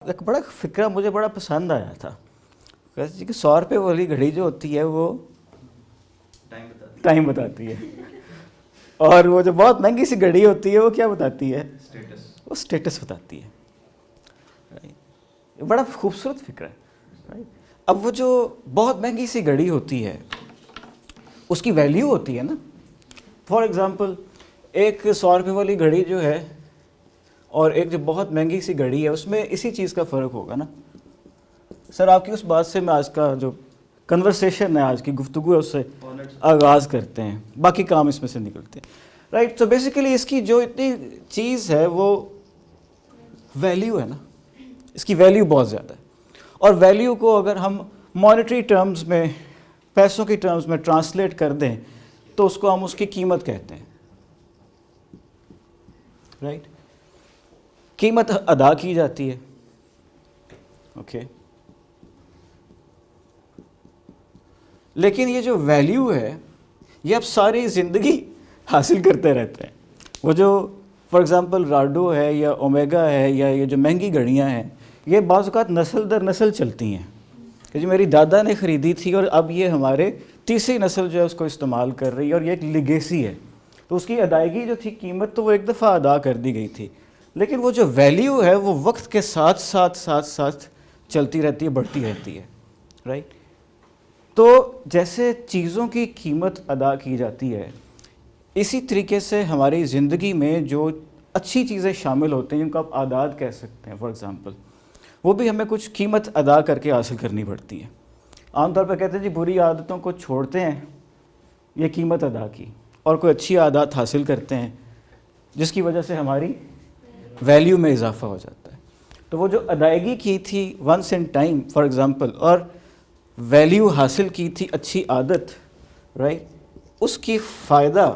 ایک بڑا فکرہ مجھے بڑا پسند آیا تھا کہ 100 روپے والی گھڑی جو ہوتی ہے وہ ٹائم بتاتی ہے، اور وہ جو بہت مہنگی سی گھڑی ہوتی ہے وہ کیا بتاتی ہے؟ وہ اسٹیٹس بتاتی ہے۔ بڑا خوبصورت فکر ہے۔ اب وہ جو بہت مہنگی سی گھڑی ہوتی ہے اس کی ویلیو ہوتی ہے نا۔ فار ایگزامپل ایک 100 روپے والی گھڑی جو ہے اور ایک جو بہت مہنگی سی گھڑی ہے اس میں اسی چیز کا فرق ہوگا نا۔ سر آپ کی اس بات سے میں آج کا جو کنورسیشن ہے، آج کی گفتگو ہے، اس سے آغاز کرتے ہیں، باقی کام اس میں سے نکلتے ہیں، رائٹ۔ تو بیسیکلی اس کی جو اتنی چیز ہے وہ ویلیو ہے نا، اس کی ویلیو بہت زیادہ ہے، اور ویلیو کو اگر ہم مانیٹری ٹرمز میں، پیسوں کی ٹرمز میں ٹرانسلیٹ کر دیں تو اس کو ہم اس کی قیمت کہتے ہیں، رائٹ۔ قیمت ادا کی جاتی ہے، اوکے، لیکن یہ جو ویلیو ہے یہ اب ساری زندگی حاصل کرتے رہتے ہیں۔ وہ جو فار ایگزامپل راڈو ہے یا اومیگا ہے یا یہ جو مہنگی گھڑیاں ہیں، یہ بعض اوقات نسل در نسل چلتی ہیں کہ جو میری دادا نے خریدی تھی اور اب یہ ہمارے تیسری نسل جو ہے اس کو استعمال کر رہی ہے، اور یہ ایک لیگیسی ہے۔ تو اس کی ادائیگی جو تھی قیمت تو وہ ایک دفعہ ادا کر دی گئی تھی، لیکن وہ جو ویلیو ہے وہ وقت کے ساتھ ساتھ چلتی رہتی ہے، بڑھتی رہتی ہے، رائٹ۔ تو جیسے چیزوں کی قیمت ادا کی جاتی ہے، اسی طریقے سے ہماری زندگی میں جو اچھی چیزیں شامل ہوتے ہیں جن کو آپ عادات کہہ سکتے ہیں، فار ایگزامپل وہ بھی ہمیں کچھ قیمت ادا کر کے حاصل کرنی پڑتی ہے۔ عام طور پہ کہتے ہیں جی بری عادتوں کو چھوڑتے ہیں، یہ قیمت ادا کی، اور کوئی اچھی عادات حاصل کرتے ہیں جس کی وجہ سے ہماری ویلیو میں اضافہ ہو جاتا ہے۔ تو وہ جو ادائیگی کی تھی once in time for example, اور ویلیو حاصل کی تھی اچھی عادت، رائٹ، اس کی فائدہ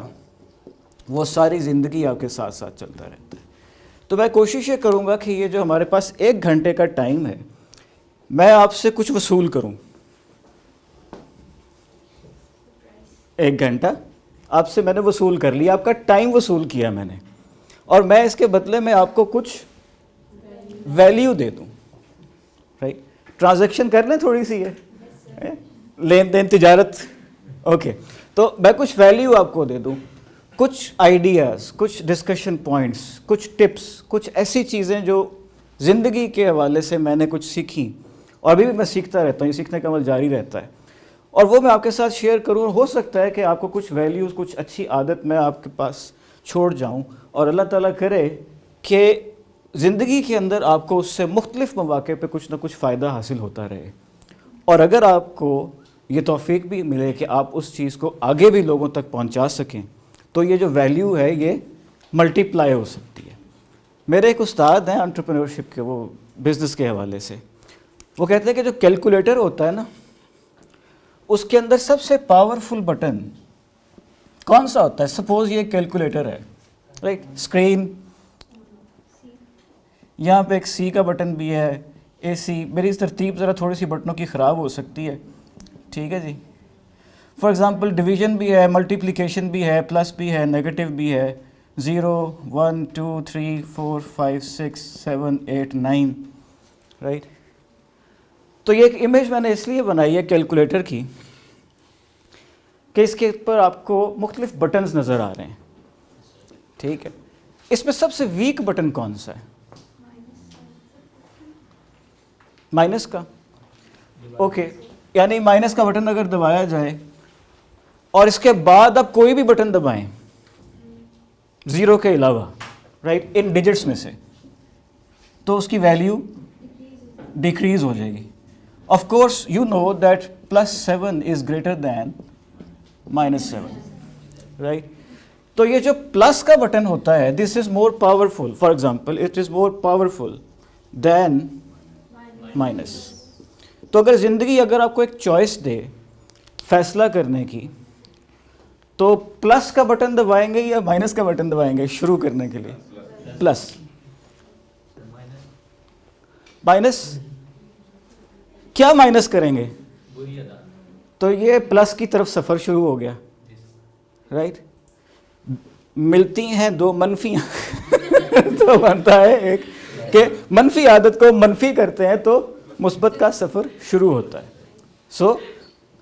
وہ ساری زندگی آپ کے ساتھ ساتھ چلتا رہتا ہے۔ تو میں کوشش یہ کروں گا کہ یہ جو ہمارے پاس 1 گھنٹے کا ٹائم ہے، میں آپ سے کچھ وصول کروں۔ 1 گھنٹہ آپ سے میں نے وصول کر لیا، آپ کا ٹائم وصول کیا میں نے، اور میں اس کے بدلے میں آپ کو کچھ ویلیو دے دوں، رائٹ۔ ٹرانزیکشن کر لیں تھوڑی سی، ہے لین دین، تجارت، اوکے۔ تو میں کچھ ویلیو آپ کو دے دوں، کچھ آئیڈیاز، کچھ ڈسکشن پوائنٹس، کچھ ٹپس، کچھ ایسی چیزیں جو زندگی کے حوالے سے میں نے کچھ سیکھیں، اور ابھی بھی میں سیکھتا رہتا ہوں، یہ سیکھنے کا عمل جاری رہتا ہے، اور وہ میں آپ کے ساتھ شیئر کروں۔ ہو سکتا ہے کہ آپ کو کچھ ویلیوز، کچھ اچھی عادت میں آپ کے پاس چھوڑ جاؤں، اور اللہ تعالیٰ کرے کہ زندگی کے اندر آپ کو اس سے مختلف مواقع پہ کچھ نہ کچھ فائدہ حاصل ہوتا رہے، اور اگر آپ کو یہ توفیق بھی ملے کہ آپ اس چیز کو آگے بھی لوگوں تک پہنچا سکیں، تو یہ جو ویلیو ہے یہ ملٹی پلائی ہو سکتی ہے۔ میرے ایک استاد ہیں انٹرپرینورشپ کے، وہ بزنس کے حوالے سے، وہ کہتے ہیں کہ جو کیلکولیٹر ہوتا ہے نا، اس کے اندر سب سے پاورفل بٹن کون سا ہوتا ہے؟ سپوز یہ کیلکولیٹر ہے، رائٹ، اسکرین، یہاں پہ ایک سی کا بٹن بھی ہے، اے سی، میری ترتیب ذرا تھوڑی سی بٹنوں کی خراب ہو سکتی ہے، ٹھیک ہے جی۔ فار ایگزامپل ڈویژن بھی ہے، ملٹیپلیکیشن بھی ہے، پلس بھی ہے، نیگیٹو بھی ہے، 0 1 2 3 4 5 6 7 8 9، رائٹ۔ تو یہ ایک امیج میں نے اس لیے بنائی ہے کیلکولیٹر کی کہ اس کے اوپر آپ کو مختلف بٹنز نظر آ رہے ہیں، ٹھیک ہے۔ اس میں سب سے ویک بٹن کون سا ہے؟ مائنس کا، اوکے، یعنی مائنس کا بٹن اگر دبایا جائے اور اس کے بعد آپ کوئی بھی بٹن دبائیں 0 کے علاوہ، رائٹ، ان ڈیجٹس میں سے، تو اس کی ویلیو ڈیکریز ہو جائے گی۔ Of course you know that +7 is greater than -7، right. تو یہ جو پلس کا بٹن ہوتا ہے، this is more powerful, for example it is more powerful than minus. تو اگر زندگی اگر آپ کو ایک چوائس دے فیصلہ کرنے کی، تو پلس کا بٹن دبائیں گے یا مائنس کا بٹن دبائیں گے شروع کرنے کے لیے؟ پلس، مائنس، کیا مائنس کریں گے؟ تو یہ پلس کی طرف سفر شروع ہو گیا، رائٹ۔ ملتی ہیں 2 منفیاں تو بنتا ہے ایک کہ منفی عادت کو منفی کرتے ہیں تو مثبت کا سفر شروع ہوتا ہے. سو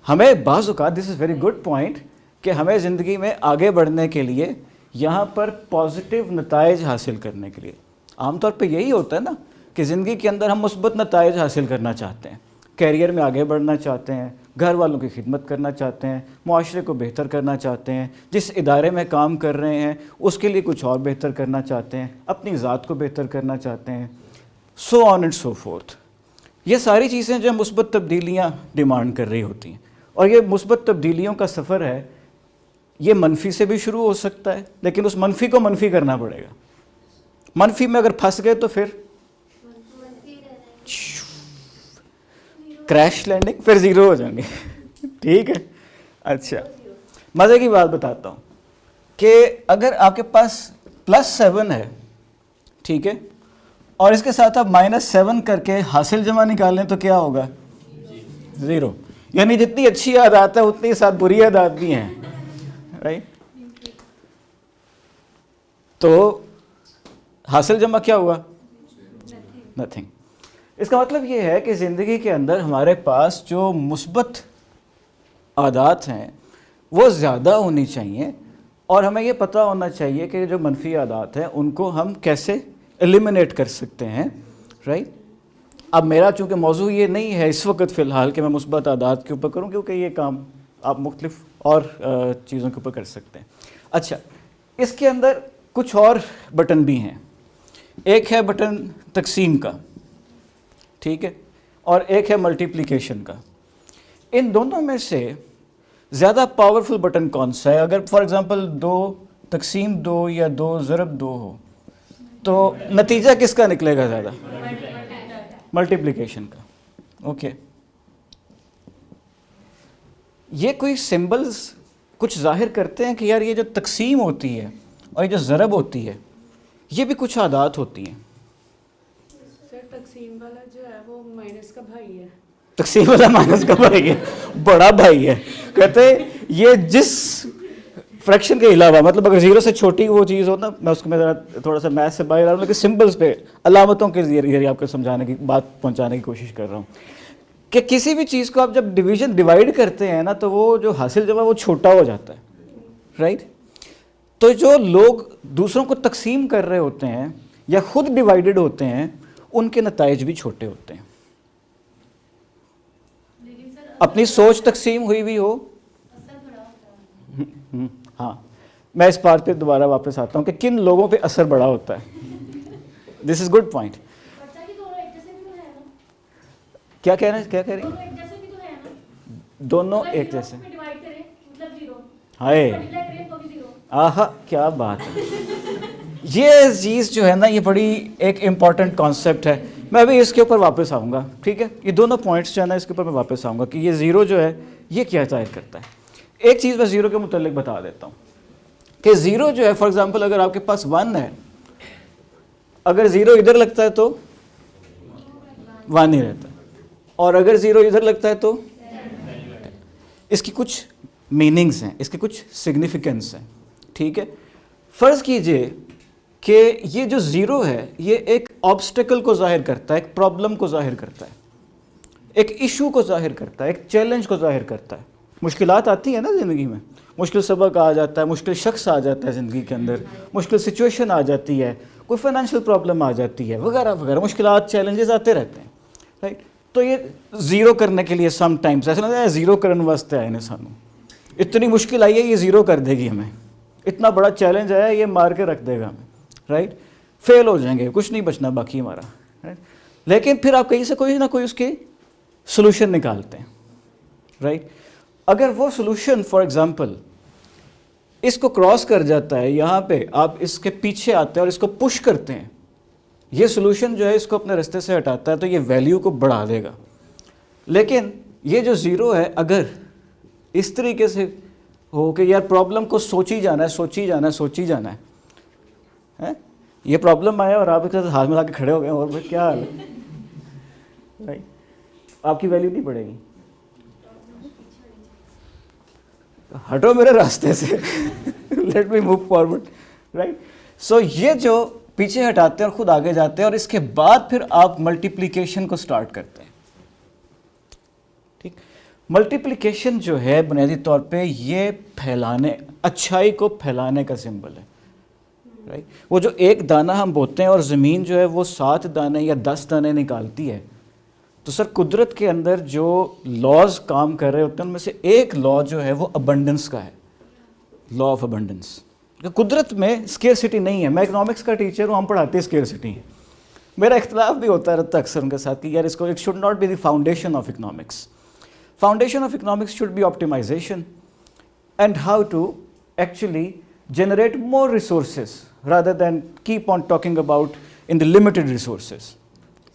ہمیں بعض اوقات دس از ویری گڈ پوائنٹ کہ ہمیں زندگی میں آگے بڑھنے کے لیے یہاں پر پازیٹیو نتائج حاصل کرنے کے لیے عام طور پہ یہی ہوتا ہے نا کہ زندگی کے اندر ہم مثبت نتائج حاصل کرنا چاہتے ہیں, کیریئر میں آگے بڑھنا چاہتے ہیں, گھر والوں کی خدمت کرنا چاہتے ہیں, معاشرے کو بہتر کرنا چاہتے ہیں, جس ادارے میں کام کر رہے ہیں اس کے لیے کچھ اور بہتر کرنا چاہتے ہیں, اپنی ذات کو بہتر کرنا چاہتے ہیں, سو آن اینڈ سو فورتھ. یہ ساری چیزیں جو مثبت تبدیلیاں ڈیمانڈ کر رہی ہوتی ہیں, اور یہ مثبت تبدیلیوں کا سفر ہے, یہ منفی سے بھی شروع ہو سکتا ہے لیکن اس منفی کو منفی کرنا پڑے گا. منفی میں اگر پھنس گئے تو پھر کریش لینڈنگ, پھر زیرو ہو جائیں گے. ٹھیک ہے, اچھا مزے کی بات بتاتا ہوں کہ اگر آپ کے پاس +7 ہے, ٹھیک ہے, اور اس کے ساتھ آپ -7 کر کے حاصل جمع نکالیں تو کیا ہوگا؟ 0. یعنی جتنی اچھی عادات ہے اتنی ساتھ بری عادات بھی ہیں, رائٹ. تو حاصل جمع کیا ہوا؟ نتھنگ. اس کا مطلب یہ ہے کہ زندگی کے اندر ہمارے پاس جو مثبت عادات ہیں وہ زیادہ ہونی چاہیے, اور ہمیں یہ پتہ ہونا چاہیے کہ جو منفی عادات ہیں ان کو ہم کیسے ایلیمنیٹ کر سکتے ہیں, رائٹ. اب میرا چونکہ موضوع یہ نہیں ہے اس وقت فی الحال کہ میں مثبت عادات کے اوپر کروں, کیونکہ یہ کام آپ مختلف اور چیزوں کے اوپر کر سکتے ہیں. اچھا, اس کے اندر کچھ اور بٹن بھی ہیں. ایک ہے بٹن تقسیم کا, ٹھیک ہے, اور ایک ہے ملٹیپلیکیشن کا. ان دونوں میں سے زیادہ پاورفل بٹن کون سا ہے؟ اگر فار ایگزامپل 2 تقسیم 2 یا 2 ضرب 2 ہو تو نتیجہ کس کا نکلے گا زیادہ؟ ملٹیپلیکیشن کا. اوکے, یہ کوئی سمبلز کچھ ظاہر کرتے ہیں کہ یار یہ جو تقسیم ہوتی ہے اور یہ جو ضرب ہوتی ہے یہ بھی کچھ عادات ہوتی ہیں. سر تقسیم والا جو ہے وہ مائنس کا بھائی ہے. تقسیم والا مائنس کا بھائی ہے, بڑا بھائی ہے. کہتے ہیں یہ جس فریکشن کے علاوہ, مطلب اگر 0 سے چھوٹی وہ چیز ہو نا, میں اس کو میں ذرا تھوڑا سا میتھ سے باہر آ رہا ہوں لیکن سمبلس پہ علامتوں کے ذریعے آپ کو سمجھانے کی بات پہنچانے کی کوشش کر رہا ہوں کہ کسی بھی چیز کو آپ جب ڈیوائڈ کرتے ہیں نا تو وہ جو حاصل جمع وہ چھوٹا ہو جاتا ہے, رائٹ. تو جو لوگ دوسروں کو تقسیم کر رہے ہوتے ہیں یا خود ڈیوائیڈڈ ہوتے ہیں ان کے نتائج بھی چھوٹے ہوتے ہیں. اپنی سوچ تقسیم ہوئی بھی ہو. ہاں, میں اس بات پہ دوبارہ واپس آتا ہوں کہ کن لوگوں پہ اثر بڑا ہوتا ہے. This is good point. کیا کہہ رہے ہیں, کیا کہہ رہی ہیں؟ دونوں ایک جیسے. ہائے آہا, کیا بات ہے. یہ چیز جو ہے نا یہ بڑی ایک امپورٹنٹ کانسیپٹ ہے. میں ابھی اس کے اوپر واپس آؤں گا, ٹھیک ہے. یہ دونوں پوائنٹس جو ہے نا اس کے اوپر میں واپس آؤں گا کہ یہ 0 جو ہے یہ کیا ظاہر کرتا ہے. ایک چیز میں 0 کے متعلق بتا دیتا ہوں کہ 0 جو ہے فار ایگزامپل اگر آپ کے پاس 1 ہے, اگر 0 ادھر لگتا ہے تو 1 ہی رہتا ہے, اور اگر 0 ادھر لگتا ہے تو اس کی کچھ میننگز ہیں, اس کے کچھ سگنیفیکنس ہیں, ٹھیک ہے. فرض کیجئے کہ یہ جو 0 ہے یہ ایک آبسٹیکل کو ظاہر کرتا ہے, ایک پرابلم کو ظاہر کرتا ہے, ایک ایشو کو ظاہر کرتا ہے, ایک چیلنج کو ظاہر کرتا ہے. مشکلات آتی ہیں نا زندگی میں, مشکل سبق آ جاتا ہے, مشکل شخص آ جاتا ہے زندگی کے اندر, مشکل سچویشن آ جاتی ہے, کوئی فائنینشیل پرابلم آ جاتی ہے, وغیرہ وغیرہ, مشکلات چیلنجز آتے رہتے ہیں, رائٹ. تو یہ 0 کرنے کے لیے سم ٹائمز ایسا لگتا ہے 0 کرنے واسطے آئے نے سانوں, اتنی مشکل آئی ہے یہ 0 کر دے گی ہمیں, اتنا بڑا چیلنج آیا ہے یہ مار کے رکھ دے گا ہمیں, رائٹ. فیل ہو جائیں گے, کچھ نہیں بچنا باقی ہمارا, رائٹ. لیکن پھر آپ کہیں سے کوئی نہ کوئی اس کے سلوشن نکالتے ہیں, رائٹ. اگر وہ سلوشن فار ایگزامپل اس کو کراس کر جاتا ہے, یہاں پہ آپ اس کے پیچھے آتے ہیں اور اس کو پش کرتے ہیں, یہ سلوشن جو ہے اس کو اپنے رستے سے ہٹاتا ہے تو یہ ویلیو کو بڑھا دے گا. لیکن یہ جو 0 ہے اگر اس طریقے سے ہو کہ یار پرابلم کو سوچی جانا ہے, سوچی جانا ہے, سوچی جانا ہے, یہ پرابلم آیا اور آپ ایک ساتھ ہاتھ ملا کے کھڑے ہو گئے اور کیا حال ہے, رائٹ, آپ کی ویلیو نہیں بڑھے گی. ہٹو میرے راستے سے, let me move forward, right. So یہ جو پیچھے ہٹاتے ہیں اور خود آگے جاتے ہیں, اور اس کے بعد پھر آپ ملٹیپلیکیشن کو سٹارٹ کرتے ہیں. ٹھیک, ملٹیپلیکیشن جو ہے بنیادی طور پہ یہ پھیلانے, اچھائی کو پھیلانے کا سمبل ہے. رائٹ, وہ جو ایک دانہ ہم بوتے ہیں اور زمین جو ہے وہ 7 دانے یا 10 دانے نکالتی ہے, تو سر قدرت کے اندر جو لاز کام کر رہے ہوتے ہیں ان میں سے ایک لا جو ہے وہ ابنڈنس کا ہے, لا آف ابنڈنس. قدرت میں اسکیئرسٹی نہیں ہے. میں اکنامکس کا ٹیچر ہوں, ہم پڑھاتے ہیں اسکیئرسٹی ہے. میرا اختلاف بھی ہوتا رہتا ہے اکثر ان کے ساتھ کہ یار اس کو, it should not be the foundation of economics. Foundation of economics should be optimisation and how to actually generate more resources rather than keep on talking about in the limited resources.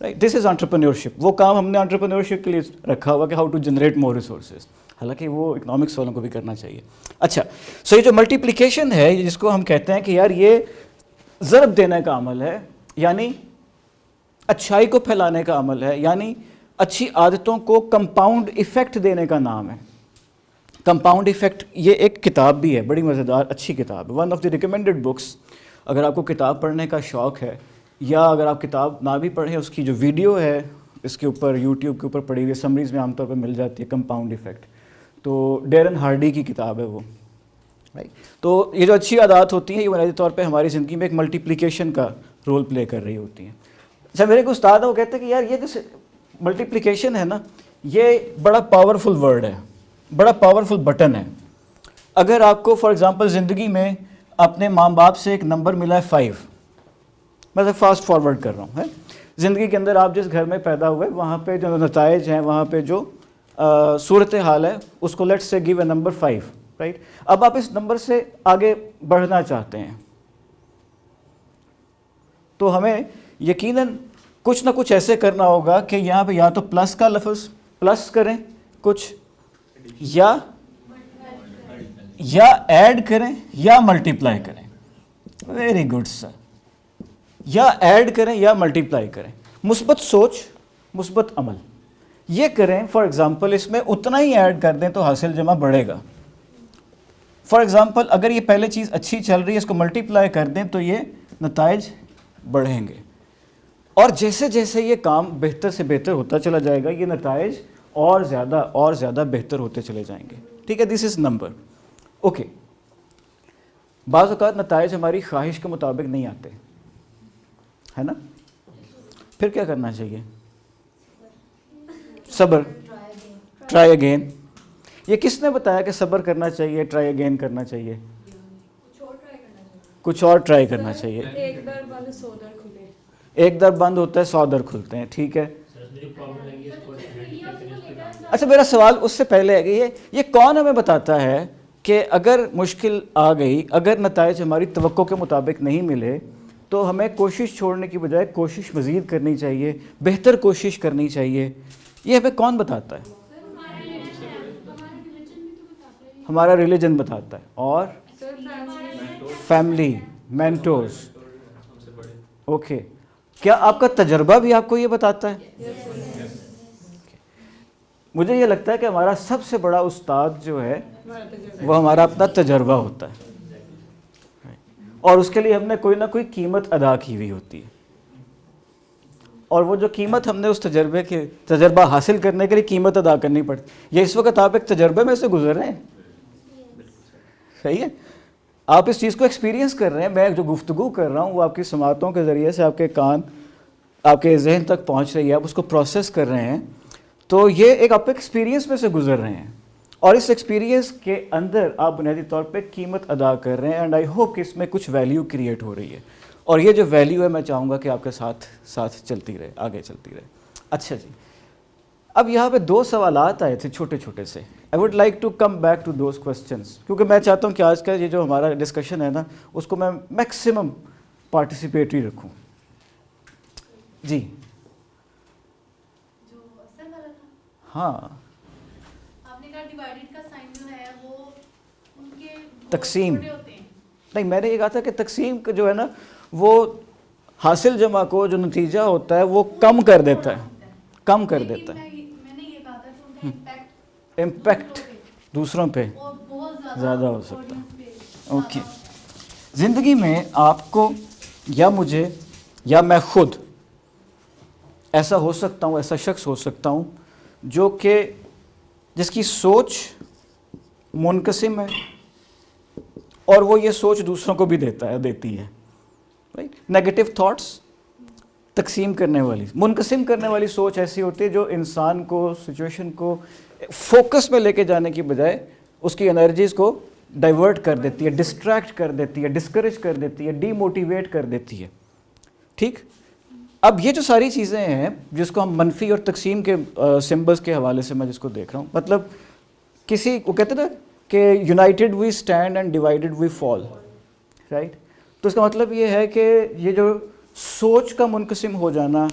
Right? This is entrepreneurship. وہ کام ہم نے entrepreneurship کے لیے رکھا ہوا کہ how to generate more resources. حالانکہ وہ اکنامکس والوں کو بھی کرنا چاہیے. اچھا, سو یہ جو ملٹیپلیکیشن ہے جس کو ہم کہتے ہیں کہ یار یہ ضرب دینے کا عمل ہے, یعنی اچھائی کو پھیلانے کا عمل ہے, یعنی اچھی عادتوں کو کمپاؤنڈ ایفیکٹ دینے کا نام ہے. کمپاؤنڈ ایفیکٹ یہ ایک کتاب بھی ہے, بڑی مزیدار اچھی کتاب ہے, one of the recommended books. اگر آپ کو کتاب پڑھنے کا شوق ہے, یا اگر آپ کتاب نہ بھی پڑھیں, اس کی جو ویڈیو ہے اس کے اوپر یوٹیوب کے اوپر پڑھی ہوئی سمریز میں عام طور پہ مل جاتی ہے, کمپاؤنڈ ایفیکٹ. تو ڈیرن ہارڈی کی کتاب ہے وہ. رائٹ, تو یہ جو اچھی عادات ہوتی ہیں یہ بنیادی طور پہ ہماری زندگی میں ایک ملٹیپلیکیشن کا رول پلے کر رہی ہوتی ہیں. اچھا, میرے کو استاد ہیں وہ کہتے ہیں کہ یار یہ جو ملٹیپلیکیشن ہے نا, یہ بڑا پاورفل ورڈ ہے, بڑا پاورفل بٹن ہے. اگر آپ کو فار ایگزامپل زندگی میں اپنے ماں باپ سے ایک نمبر ملا ہے 5, میں فاسٹ فارورڈ کر رہا ہوں, ہے زندگی کے اندر آپ جس گھر میں پیدا ہوئے وہاں پہ جو نتائج ہیں, وہاں پہ جو صورت حال ہے اس کو let's say give a number 5. Right, اب آپ اس نمبر سے آگے بڑھنا چاہتے ہیں تو ہمیں یقیناً کچھ نہ کچھ ایسے کرنا ہوگا کہ یہاں پہ یا تو پلس کا لفظ پلس کریں کچھ, یا ایڈ کریں یا ملٹیپلائی کریں. ویری گڈ سر, یا ایڈ کریں یا ملٹیپلائی کریں. مثبت سوچ, مثبت عمل یہ کریں. فار ایگزامپل اس میں اتنا ہی ایڈ کر دیں تو حاصل جمع بڑھے گا. فار ایگزامپل اگر یہ پہلے چیز اچھی چل رہی ہے, اس کو ملٹیپلائی کر دیں تو یہ نتائج بڑھیں گے, اور جیسے جیسے یہ کام بہتر سے بہتر ہوتا چلا جائے گا یہ نتائج اور زیادہ بہتر ہوتے چلے جائیں گے. ٹھیک ہے, دس از نمبر. اوکے, بعض اوقات نتائج ہماری خواہش کے مطابق نہیں آتے, ہے نا, پھر کیا کرنا چاہیے؟ صبر, ٹرائی اگین. یہ کس نے بتایا کہ صبر کرنا چاہیے, ٹرائی اگین کرنا چاہیے؟ کچھ اور ٹرائی کرنا چاہیے. ایک در بند 100 در کھلے. ایک در بند ہوتا ہے 100 در کھلتے ہیں. ٹھیک ہے. اچھا, میرا سوال اس سے پہلے ہے کہ یہ کون ہمیں بتاتا ہے کہ اگر مشکل آ گئی, اگر نتائج ہماری توقع کے مطابق نہیں ملے تو ہمیں کوشش چھوڑنے کی بجائے کوشش مزید کرنی چاہیے, بہتر کوشش کرنی چاہیے؟ یہ ہمیں کون بتاتا ہے؟ ہمارا ریلیجن بتاتا ہے, اور فیملی, مینٹورز. اوکے, کیا آپ کا تجربہ بھی آپ کو یہ بتاتا ہے؟ مجھے یہ لگتا ہے کہ ہمارا سب سے بڑا استاد جو ہے وہ ہمارا اپنا تجربہ ہوتا ہے, اور اس کے لیے ہم نے کوئی نہ کوئی قیمت ادا کی ہوئی ہوتی ہے, اور وہ جو قیمت ہم نے اس تجربہ حاصل کرنے کے لیے قیمت ادا کرنی پڑتی. یہ اس وقت آپ ایک تجربے میں سے گزر رہے ہیں, صحیح ہے, آپ اس چیز کو ایکسپیرینس کر رہے ہیں. میں جو گفتگو کر رہا ہوں وہ آپ کی سماعتوں کے ذریعے سے آپ کے کان, آپ کے ذہن تک پہنچ رہی ہے, آپ اس کو پروسیس کر رہے ہیں, تو یہ ایک آپ ایکسپیرینس میں سے گزر رہے ہیں, اور اس ایکسپیرینس کے اندر آپ بنیادی طور پہ قیمت ادا کر رہے ہیں. اینڈ آئی ہوپ کہ اس میں کچھ ویلیو کریٹ ہو رہی ہے, اور یہ جو ویلیو ہے میں چاہوں گا کہ آپ کے ساتھ چلتی رہے, آگے چلتی رہے. اچھا جی, اب یہاں پہ 2 سوالات آئے تھے چھوٹے چھوٹے سے. I would like to come back to those questions, کیونکہ میں چاہتا ہوں کہ آج کا یہ جو ہمارا ڈسکشن ہے نا اس کو میں میکسیمم پارٹیسپیٹری رکھوں. جی ہاں, آپ نے کہا ڈیوائیڈڈ کا سائن جو ہے وہ ان کے تقسیم ہوتے ہیں. نہیں, میں نے یہ کہا تھا کہ تقسیم کا جو ہے نا وہ حاصل جمع کو جو نتیجہ ہوتا ہے وہ کم کر دیتا ہے, کم کر دیتا ہے. میں نے یہ کہا تھا کہ ان کا امپیکٹ دوسروں پہ بہت زیادہ ہو سکتا ہے. اوکے, زندگی میں آپ کو یا مجھے یا میں خود ایسا ہو سکتا ہوں، ایسا شخص ہو سکتا ہوں جو کہ جس کی سوچ منقسم ہے اور وہ یہ سوچ دوسروں کو بھی دیتی ہے. نیگیٹو تھاٹس تقسیم کرنے والی، منقسم کرنے والی سوچ ایسی ہوتی ہے جو انسان کو، سچویشن کو فوکس میں لے کے جانے کی بجائے اس کی انرجیز کو ڈائیورٹ کر دیتی ہے، ڈسٹریکٹ کر دیتی ہے، ڈسکریج کر دیتی ہے، ڈی موٹیویٹ کر دیتی ہے. ٹھیک. اب یہ جو ساری چیزیں ہیں جس کو ہم منفی اور تقسیم کے سمبلز کے حوالے سے میں جس کو دیکھ رہا ہوں، مطلب کسی وہ کہتے ہیں نا کہ united we stand and divided we fall, right. تو اس کا مطلب یہ ہے کہ یہ جو سوچ کا منقسم ہو جانا،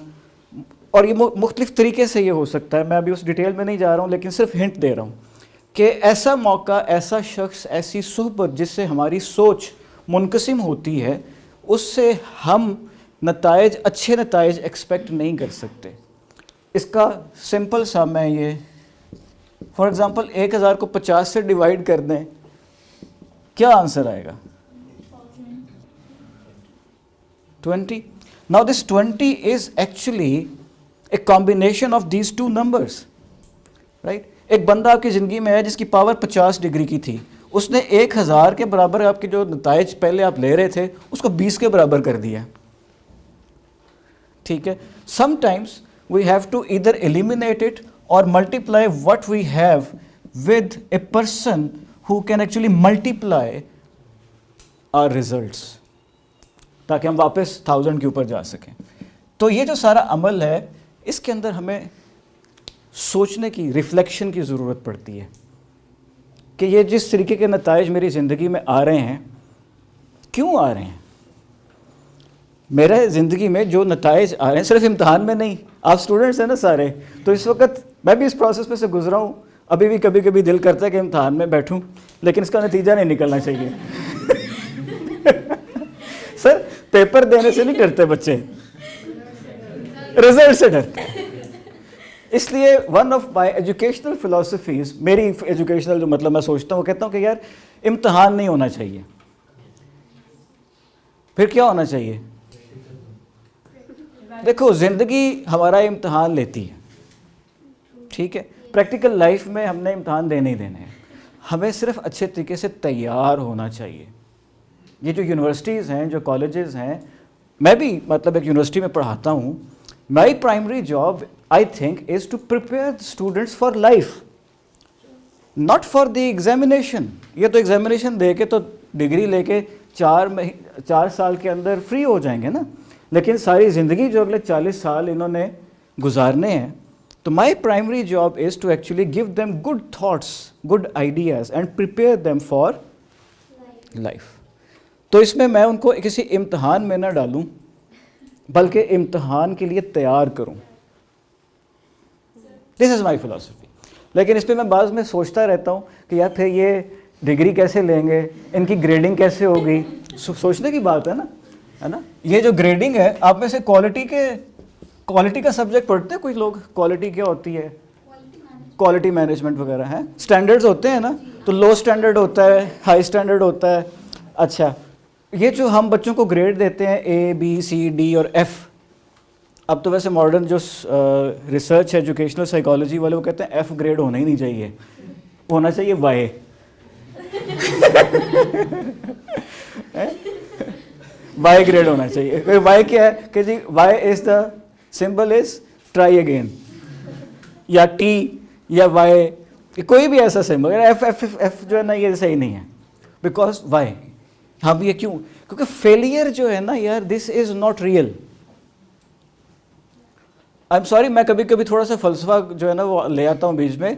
اور یہ مختلف طریقے سے یہ ہو سکتا ہے، میں ابھی اس ڈیٹیل میں نہیں جا رہا ہوں لیکن صرف ہنٹ دے رہا ہوں کہ ایسا موقع، ایسا شخص، ایسی صحبت جس سے ہماری سوچ منقسم ہوتی ہے، اس سے ہم نتائج، اچھے نتائج ایکسپیکٹ نہیں کر سکتے. اس کا سمپل سا میں یہ فار ایگزامپل 1000 کو 50 سے ڈیوائڈ کر دیں، کیا آنسر آئے گا؟ 20. Now this 20 is actually a combination of these two numbers, right? ایک بندہ آپ کی زندگی میں ہے جس کی پاور 50 ڈگری کی تھی، اس نے 1000 کے برابر آپ کے جو نتائج پہلے آپ لے رہے تھے اس کو 20 کے برابر کر دیا. ٹھیک ہے. Sometimes we have to either eliminate it or multiply what we have with a person who can actually multiply our results, تاکہ ہم واپس 1000 کے اوپر جا سکیں. تو یہ جو سارا عمل ہے اس کے اندر ہمیں سوچنے کی، ریفلیکشن کی ضرورت پڑتی ہے کہ یہ جس طریقے کے نتائج میری زندگی میں آ رہے ہیں کیوں آ رہے ہیں. میرے زندگی میں جو نتائج آ رہے ہیں صرف امتحان میں نہیں، آپ اسٹوڈنٹس ہیں نا سارے، تو اس وقت میں بھی اس پروسیس میں سے گزرا ہوں. ابھی بھی کبھی کبھی دل کرتا ہے کہ امتحان میں بیٹھوں لیکن اس کا نتیجہ نہیں نکلنا چاہیے. سر پیپر دینے سے نہیں ڈرتے بچے، رزلٹ سے ڈرتے. اس لیے one of my educational philosophies, میری ایجوکیشنل جو مطلب میں سوچتا ہوں، وہ کہتا ہوں کہ یار امتحان نہیں ہونا چاہیے. پھر کیا ہونا چاہیے؟ دیکھو زندگی ہمارا امتحان لیتی ہے، ٹھیک ہے. پریکٹیکل لائف میں ہم نے امتحان دینے ہی دینے ہیں، ہمیں صرف اچھے طریقے سے تیار ہونا چاہیے. یہ جو یونیورسٹیز ہیں، جو کالجز ہیں، میں بھی مطلب ایک یونیورسٹی میں پڑھاتا ہوں. My primary job I think is to prepare students for life, not for the examination. یہ تو ایگزامینیشن دے کے تو ڈگری لے کے 4 سال کے اندر فری ہو جائیں گے نا، لیکن ساری زندگی جو اگلے 40 سال انہوں نے گزارنے ہیں. تو my primary job is to actually give them good thoughts, good ideas and prepare them for life. تو اس میں ان کو کسی امتحان میں نہ ڈالوں بلکہ امتحان کے لیے تیار کروں. دس از مائی فلاسفی. لیکن اس پہ میں بعض میں سوچتا رہتا ہوں کہ یار پھر یہ ڈگری کیسے لیں گے، ان کی گریڈنگ کیسے ہوگی. سوچنے کی بات ہے نا. یہ جو گریڈنگ ہے، آپ میں سے کوالٹی کا سبجیکٹ پڑھتے ہیں کوئی لوگ؟ کوالٹی کیا ہوتی ہے؟ کوالٹی مینجمنٹ وغیرہ ہیں. اسٹینڈرڈز ہوتے ہیں نا، تو لو اسٹینڈرڈ ہوتا ہے، ہائی اسٹینڈرڈ ہوتا ہے. اچھا، یہ جو ہم بچوں کو گریڈ دیتے ہیں A B C D اور F، اب تو ویسے ماڈرن جو ریسرچ ایجوکیشنل سائیکالوجی والے وہ کہتے ہیں F گریڈ ہونا ہی نہیں چاہیے، ہونا چاہیے Y. Y گریڈ ہونا چاہیے. Y کیا ہے کہ جی Y is the symbol is try again, یا T یا Y، کوئی بھی ایسا سمبل. F جو ہے نا یہ صحیح نہیں ہے، بیکاز Y. ہم یہ کیوں؟ کیونکہ فیلئر جو ہے نا یار، this is not real. I am sorry, میں کبھی کبھی تھوڑا سا فلسفہ جو ہے نا وہ لے آتا ہوں بیچ میں.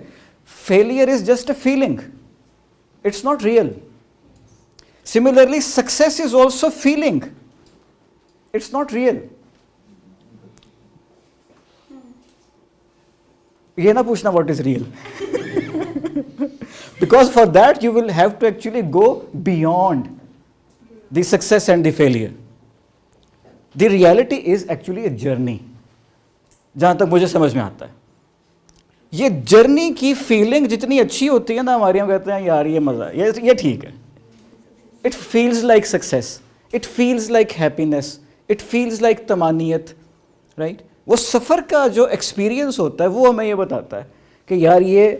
Failure is just a feeling, it's not real. Similarly success is also feeling, it's not real. یہ نہ پوچھنا what is real, because for that you will have to actually go beyond the success and the failure. The reality is actually a journey. جہاں تک مجھے سمجھ میں آتا ہے یہ جرنی کی فیلنگ جتنی اچھی ہوتی ہے نا ہماری، ہم کہتے ہیں یار یہ مزہ، یہ ٹھیک ہے. It feels like success, it feels like happiness, it feels like تمانیت، رائٹ. وہ سفر کا جو ایکسپیرینس ہوتا ہے وہ ہمیں یہ بتاتا ہے کہ یار یہ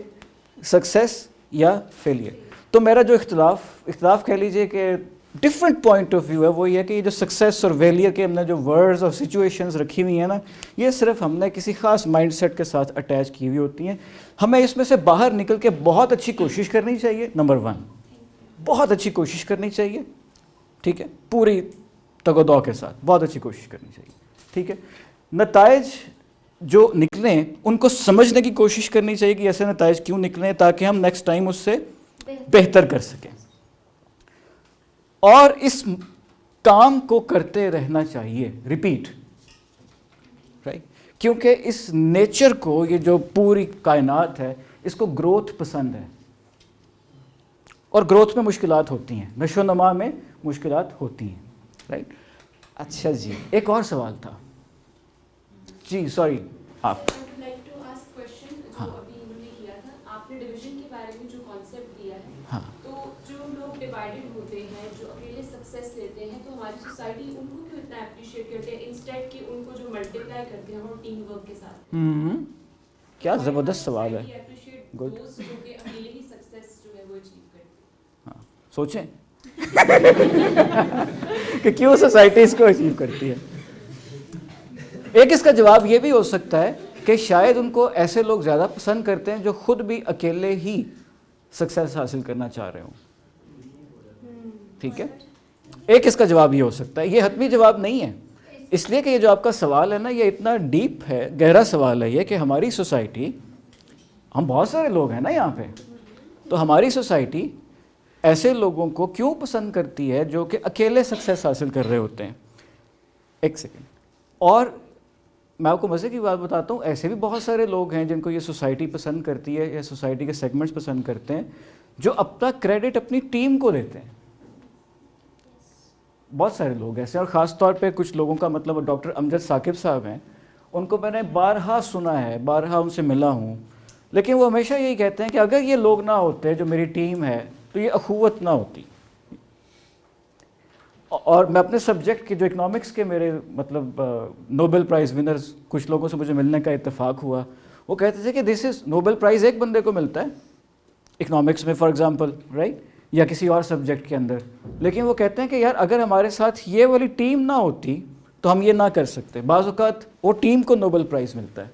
سکسیس یا فیلئر. تو میرا جو اختلاف کہہ لیجئے کہ ڈفرینٹ پوائنٹ آف ویو ہے وہ یہ کہ یہ جو سکسیس اور فیلئر کے ہم نے جو ورڈز اور سچویشنز رکھی ہوئی ہیں نا، یہ صرف ہم نے کسی خاص مائنڈ سیٹ کے ساتھ اٹیچ کی ہوئی ہوتی ہیں. ہمیں اس میں سے باہر نکل کے بہت اچھی کوشش کرنی چاہیے. نمبر 1 بہت اچھی کوشش کرنی چاہیے، ٹھیک ہے، پوری تگ و دو کے ساتھ بہت اچھی کوشش کرنی چاہیے، ٹھیک ہے. نتائج جو نکلیں ان کو سمجھنے کی کوشش کرنی چاہیے کہ ایسے نتائج کیوں نکلیں تاکہ ہم نیکسٹ ٹائم اس سے بہتر کر سکیں. اور اس کام کو کرتے رہنا چاہیے، ریپیٹ، رائٹ. کیونکہ اس نیچر کو، یہ جو پوری کائنات ہے، اس کو گروتھ پسند ہے، اور گروتھ میں مشکلات ہوتی ہیں، نشو و نما میں مشکلات ہوتی ہیں، رائٹ. اچھا جی، ایک اور سوال تھا جی، سوری آپ. لائک ٹو آسک کوسچن جو ابھی انہوں نے کیا تھا، آپ نے ڈویژن کے بارے میں جو کانسیپٹ دیا ہے، ہاں، تو جو لوگ ڈیوائیڈڈ ہوتے ہیں، جو اکیلے سکسیس لیتے ہیں، تو ہماری سوسائٹی ان کو کیوں اتنا اپریشیٹ کرتے ہیں انسٹیڈ کہ ان کو جو ملٹیپلائی کرتے ہیں اور ٹیم ورک کے ساتھ. کیا زبردست سوال ہے. گڈ. جو کہ اکیلے ہی سکسیس جو ہے وہ اچیو کرتے ہیں. ہاں، سوچیں کہ کیوں سوسائٹی اس کو اچیو کرتی ہے. ایک اس کا جواب یہ بھی ہو سکتا ہے کہ شاید ان کو ایسے لوگ زیادہ پسند کرتے ہیں جو خود بھی اکیلے ہی سکسیس حاصل کرنا چاہ رہے ہوں، ٹھیک ہے. ایک اس کا جواب یہ ہو سکتا ہے، یہ حتمی جواب نہیں ہے، اس لیے کہ یہ جو آپ کا سوال ہے نا، یہ اتنا ڈیپ ہے، گہرا سوال ہے یہ کہ ہماری سوسائٹی، ہم بہت سارے لوگ ہیں نا یہاں پہ، تو ہماری سوسائٹی ایسے لوگوں کو کیوں پسند کرتی ہے جو کہ اکیلے سکسیس حاصل کر رہے ہوتے ہیں. ایک سیکنڈ. اور میں آپ کو مزے کی بات بتاتا ہوں، ایسے بھی بہت سارے لوگ ہیں جن کو یہ سوسائٹی پسند کرتی ہے یا سوسائٹی کے سیگمنٹس پسند کرتے ہیں، جو اپنا کریڈٹ اپنی ٹیم کو دیتے ہیں. بہت سارے لوگ ایسے ہیں، اور خاص طور پہ کچھ لوگوں کا مطلب ڈاکٹر امجد ثاقب صاحب ہیں، ان کو میں نے بارہا سنا ہے، بارہا ان سے ملا ہوں، لیکن وہ ہمیشہ یہی کہتے ہیں کہ اگر یہ لوگ نہ ہوتے جو میری ٹیم ہے تو یہ اخوت نہ ہوتی. اور میں اپنے سبجیکٹ کے جو اکنامکس کے میرے مطلب نوبل پرائز ونرز کچھ لوگوں سے مجھے ملنے کا اتفاق ہوا، وہ کہتے تھے کہ دس از نوبل پرائز ایک بندے کو ملتا ہے اکنامکس میں فار ایگزامپل، رائٹ، یا کسی اور سبجیکٹ کے اندر، لیکن وہ کہتے ہیں کہ یار اگر ہمارے ساتھ یہ والی ٹیم نہ ہوتی تو ہم یہ نہ کر سکتے. بعض اوقات وہ ٹیم کو نوبل پرائز ملتا ہے،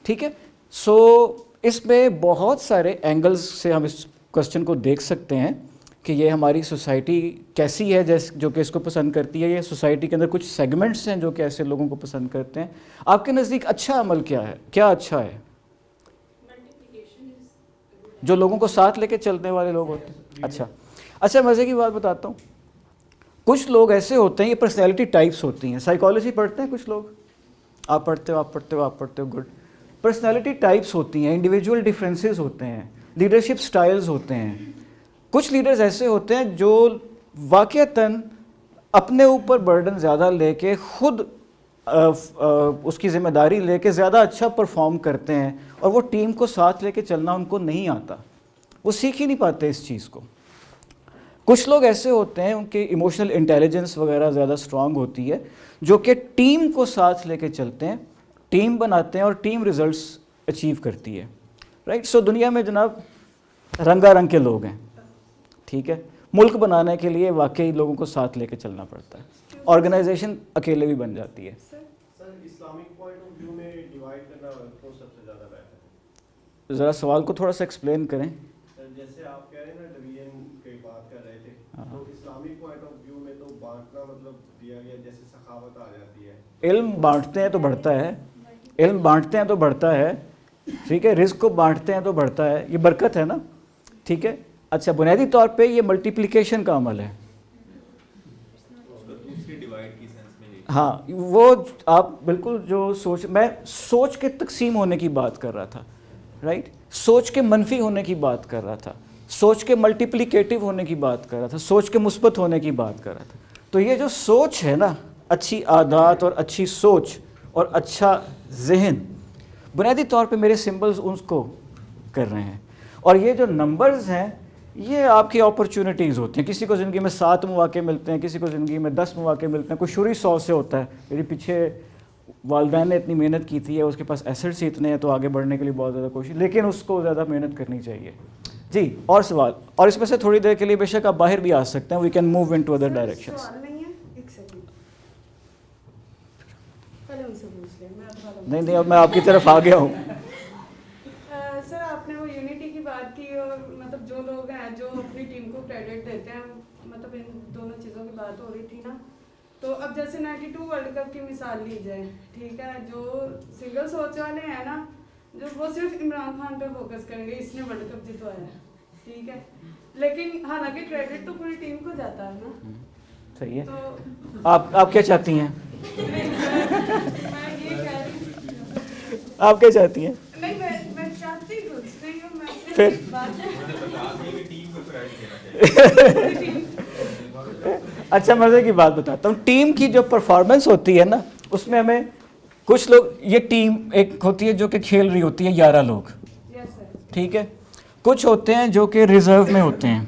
ٹھیک ہے. سو اس میں بہت سارے اینگلز سے ہم اس کوشچن کو دیکھ سکتے ہیں کہ یہ ہماری سوسائٹی کیسی ہے جو کہ اس کو پسند کرتی ہے. یہ سوسائٹی کے اندر کچھ سیگمنٹس ہیں جو کہ ایسے لوگوں کو پسند کرتے ہیں. آپ کے نزدیک اچھا عمل کیا ہے؟ کیا اچھا ہے؟ جو لوگوں کو ساتھ لے کے چلنے والے لوگ ہوتے ہیں. اچھا مزے کی بات بتاتا ہوں. کچھ لوگ ایسے ہوتے ہیں، یہ پرسنالٹی ٹائپس ہوتی ہیں. سائیکالوجی پڑھتے ہیں کچھ لوگ؟ آپ پڑھتے ہو، گڈ. پرسنالٹی ٹائپس ہوتی ہیں، انڈیویجول ڈفرینسز ہوتے ہیں، لیڈرشپ سٹائلز ہوتے ہیں. کچھ لیڈرز ایسے ہوتے ہیں جو واقعتاً اپنے اوپر برڈن زیادہ لے کے، خود اس کی ذمہ داری لے کے زیادہ اچھا پرفارم کرتے ہیں، اور وہ ٹیم کو ساتھ لے کے چلنا ان کو نہیں آتا، وہ سیکھ ہی نہیں پاتے اس چیز کو. کچھ لوگ ایسے ہوتے ہیں، ان کی ایموشنل انٹیلیجنس وغیرہ زیادہ اسٹرانگ ہوتی ہے، جو کہ ٹیم کو ساتھ لے کے چلتے ہیں، ٹیم بناتے ہیں اور ٹیم ریزلٹس اچیو کرتی ہے، رائٹ. سو دنیا میں جناب رنگا رنگ کے لوگ ہیں، ٹھیک ہے. ملک بنانے کے لیے واقعی لوگوں کو ساتھ لے کے چلنا پڑتا ہے. آرگنائزیشن اکیلے بھی بن جاتی ہے. سر اسلامک پوائنٹ آف ویو میں ڈیوائڈ کرنا کون سب سے زیادہ بہتر ہے؟ ذرا سوال کو تھوڑا سا ایکسپلین کریں. سر جیسے آپ کہہ رہے ہیں نا ڈویژن کی بات کر رہے تھے، تو اسلامک پوائنٹ آف ویو میں تو بانٹنا مطلب دیا گیا جیسے سخاوت آ جاتی ہے. علم بانٹتے ہیں تو بڑھتا ہے، علم بانٹتے ہیں تو بڑھتا ہے، ٹھیک ہے. رزق کو بانٹتے ہیں تو بڑھتا ہے، یہ برکت ہے نا، ٹھیک ہے. اچھا، بنیادی طور پہ یہ ملٹیپلیکیشن کا عمل ہے. ہاں، وہ آپ بالکل جو میں سوچ کے تقسیم ہونے کی بات کر رہا تھا، رائٹ. سوچ کے منفی ہونے کی بات کر رہا تھا، سوچ کے ملٹیپلیکیٹو ہونے کی بات کر رہا تھا، سوچ کے مثبت ہونے کی بات کر رہا تھا. تو یہ جو سوچ ہے نا، اچھی عادات اور اچھی سوچ اور اچھا ذہن، بنیادی طور پہ میرے سمبلز ان کو کر رہے ہیں. اور یہ جو نمبرز ہیں، یہ آپ کی اپرچونیٹیز ہوتی ہیں. کسی کو زندگی میں 7 مواقع ملتے ہیں, کسی کو زندگی میں 10 مواقع ملتے ہیں. کوئی شروع 100 سے ہوتا ہے, میری پیچھے والدین نے اتنی محنت کی تھی ہے, اس کے پاس ایسٹس ہی اتنے ہیں تو آگے بڑھنے کے لیے بہت زیادہ کوشش, لیکن اس کو زیادہ محنت کرنی چاہیے. جی اور سوال, اور اس میں سے تھوڑی دیر کے لیے بے شک آپ باہر بھی آ سکتے ہیں. We can move into other directions. سوال نہیں ہے, ایک سیکنڈ پہلے ان سے پوچھ لیں. نہیں نہیں, اب میں آپ کی طرف آ گیا ہوں. سر آپ نے وہ یونٹی کی بات کی, اور مطلب جو لوگ ہیں جو اپنی ٹیم کو کریڈٹ دیتے ہیں, مطلب ان دونوں چیزوں کی بات ہو رہی تھی نا, تو اب جیسے 92 ورلڈ کپ کی مثال لی جائے, ٹھیک ہے, جو سنگل سوچ والے ہیں نا, جو وہ صرف عمران خان پہ فوکس کریں گے, اس نے ورلڈ کپ جتوایا ہے, ٹھیک ہے, لیکن حالانکہ کریڈٹ تو پوری ٹیم کو جاتا ہے نا. صحیح ہے. تو آپ کیا چاہتی ہیں؟ میں یہ کہہ رہی ہوں, آپ کیا چاہتی ہیں؟ نہیں میں چاہتی کچھ نہیں ہوں, میں صرف پھر ایک بات اچھا مزے کی بات بتاتا ہوں. ٹیم کی جو پرفارمنس ہوتی ہے نا, اس میں ہمیں کچھ لوگ, یہ ٹیم ایک ہوتی ہے جو کہ کھیل رہی ہوتی ہے 11 لوگ, یس سر, ٹھیک ہے. کچھ ہوتے ہیں جو کہ ریزرو میں ہوتے ہیں,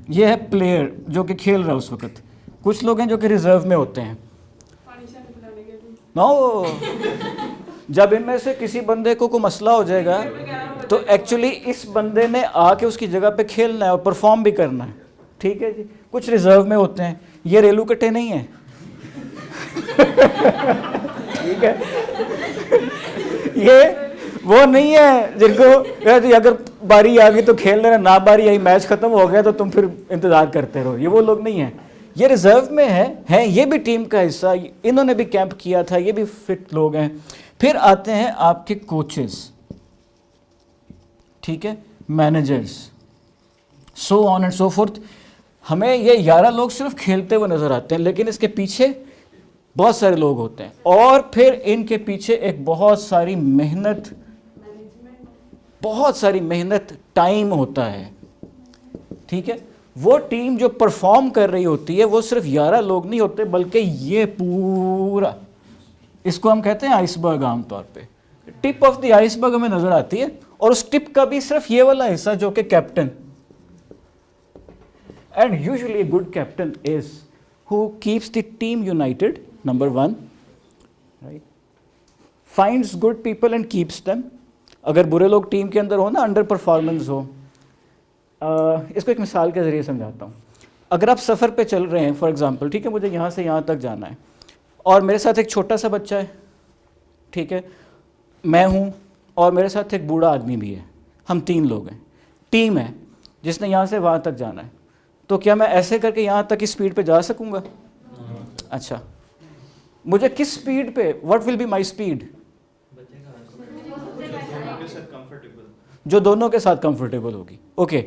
یہ ہے پلیئر جو کہ کھیل رہا ہے اس وقت. کچھ لوگ ہیں جو کہ ریزرو میں ہوتے ہیں. پانی شانی پلانے کے لیے نو, جب ان میں سے کسی بندے کو کوئی مسئلہ ہو جائے گا تو ایکچولی اس بندے نے آ کے اس کی جگہ پہ کھیلنا ہے اور پرفارم بھی کرنا ہے, ٹھیک ہے جی. کچھ ریزرو میں ہوتے ہیں, یہ ریلو کٹے نہیں ہیں, ٹھیک ہے. یہ وہ نہیں ہے جن کو اگر باری آ گئی تو کھیل لینا, نہ باری آئی میچ ختم ہو گیا تو تم پھر انتظار کرتے رہو. یہ وہ لوگ نہیں ہیں, یہ ریزرو میں ہیں, یہ بھی ٹیم کا حصہ, انہوں نے بھی کیمپ کیا تھا, یہ بھی فٹ لوگ ہیں. پھر آتے ہیں آپ کے کوچز, ٹھیک ہے, managers, so on and so forth. ہمیں یہ 11 لوگ صرف کھیلتے ہوئے نظر آتے ہیں, لیکن اس کے پیچھے بہت سارے لوگ ہوتے ہیں, اور پھر ان کے پیچھے ایک بہت ساری محنت ٹائم ہوتا ہے, ٹھیک ہے. وہ ٹیم جو پرفارم کر رہی ہوتی ہے وہ صرف 11 لوگ نہیں ہوتے, بلکہ یہ پورا, اس کو ہم کہتے ہیں آئس برگ. عام طور پہ ٹپ آف دی آئس برگ ہمیں نظر آتی ہے, اور اس ٹپ کا بھی صرف یہ والا حصہ جو کہ captain. And usually a good captain is who keeps the team united, number 1, right, finds good people and keeps them. اگر برے لوگ ٹیم کے اندر ہو نا, انڈر پرفارمنس ہو, اس کو ایک مثال کے ذریعے سمجھاتا ہوں. اگر آپ سفر پہ چل رہے ہیں فار ایگزامپل, ٹھیک ہے, مجھے یہاں سے یہاں تک جانا ہے, اور میرے ساتھ ایک چھوٹا سا بچہ ہے, ٹھیک ہے, میں ہوں, اور میرے ساتھ ایک بوڑھا آدمی بھی ہے, ہم 3 لوگ ہیں. ٹیم ہے جس نے یہاں سے وہاں تک جانا ہے, تو کیا میں ایسے کر کے یہاں تک کی اسپیڈ پہ جا سکوں گا؟ اچھا, مجھے کس اسپیڈ پہ, what will be my speed? جو دونوں کے ساتھ کمفرٹیبل ہوگی. اوکے,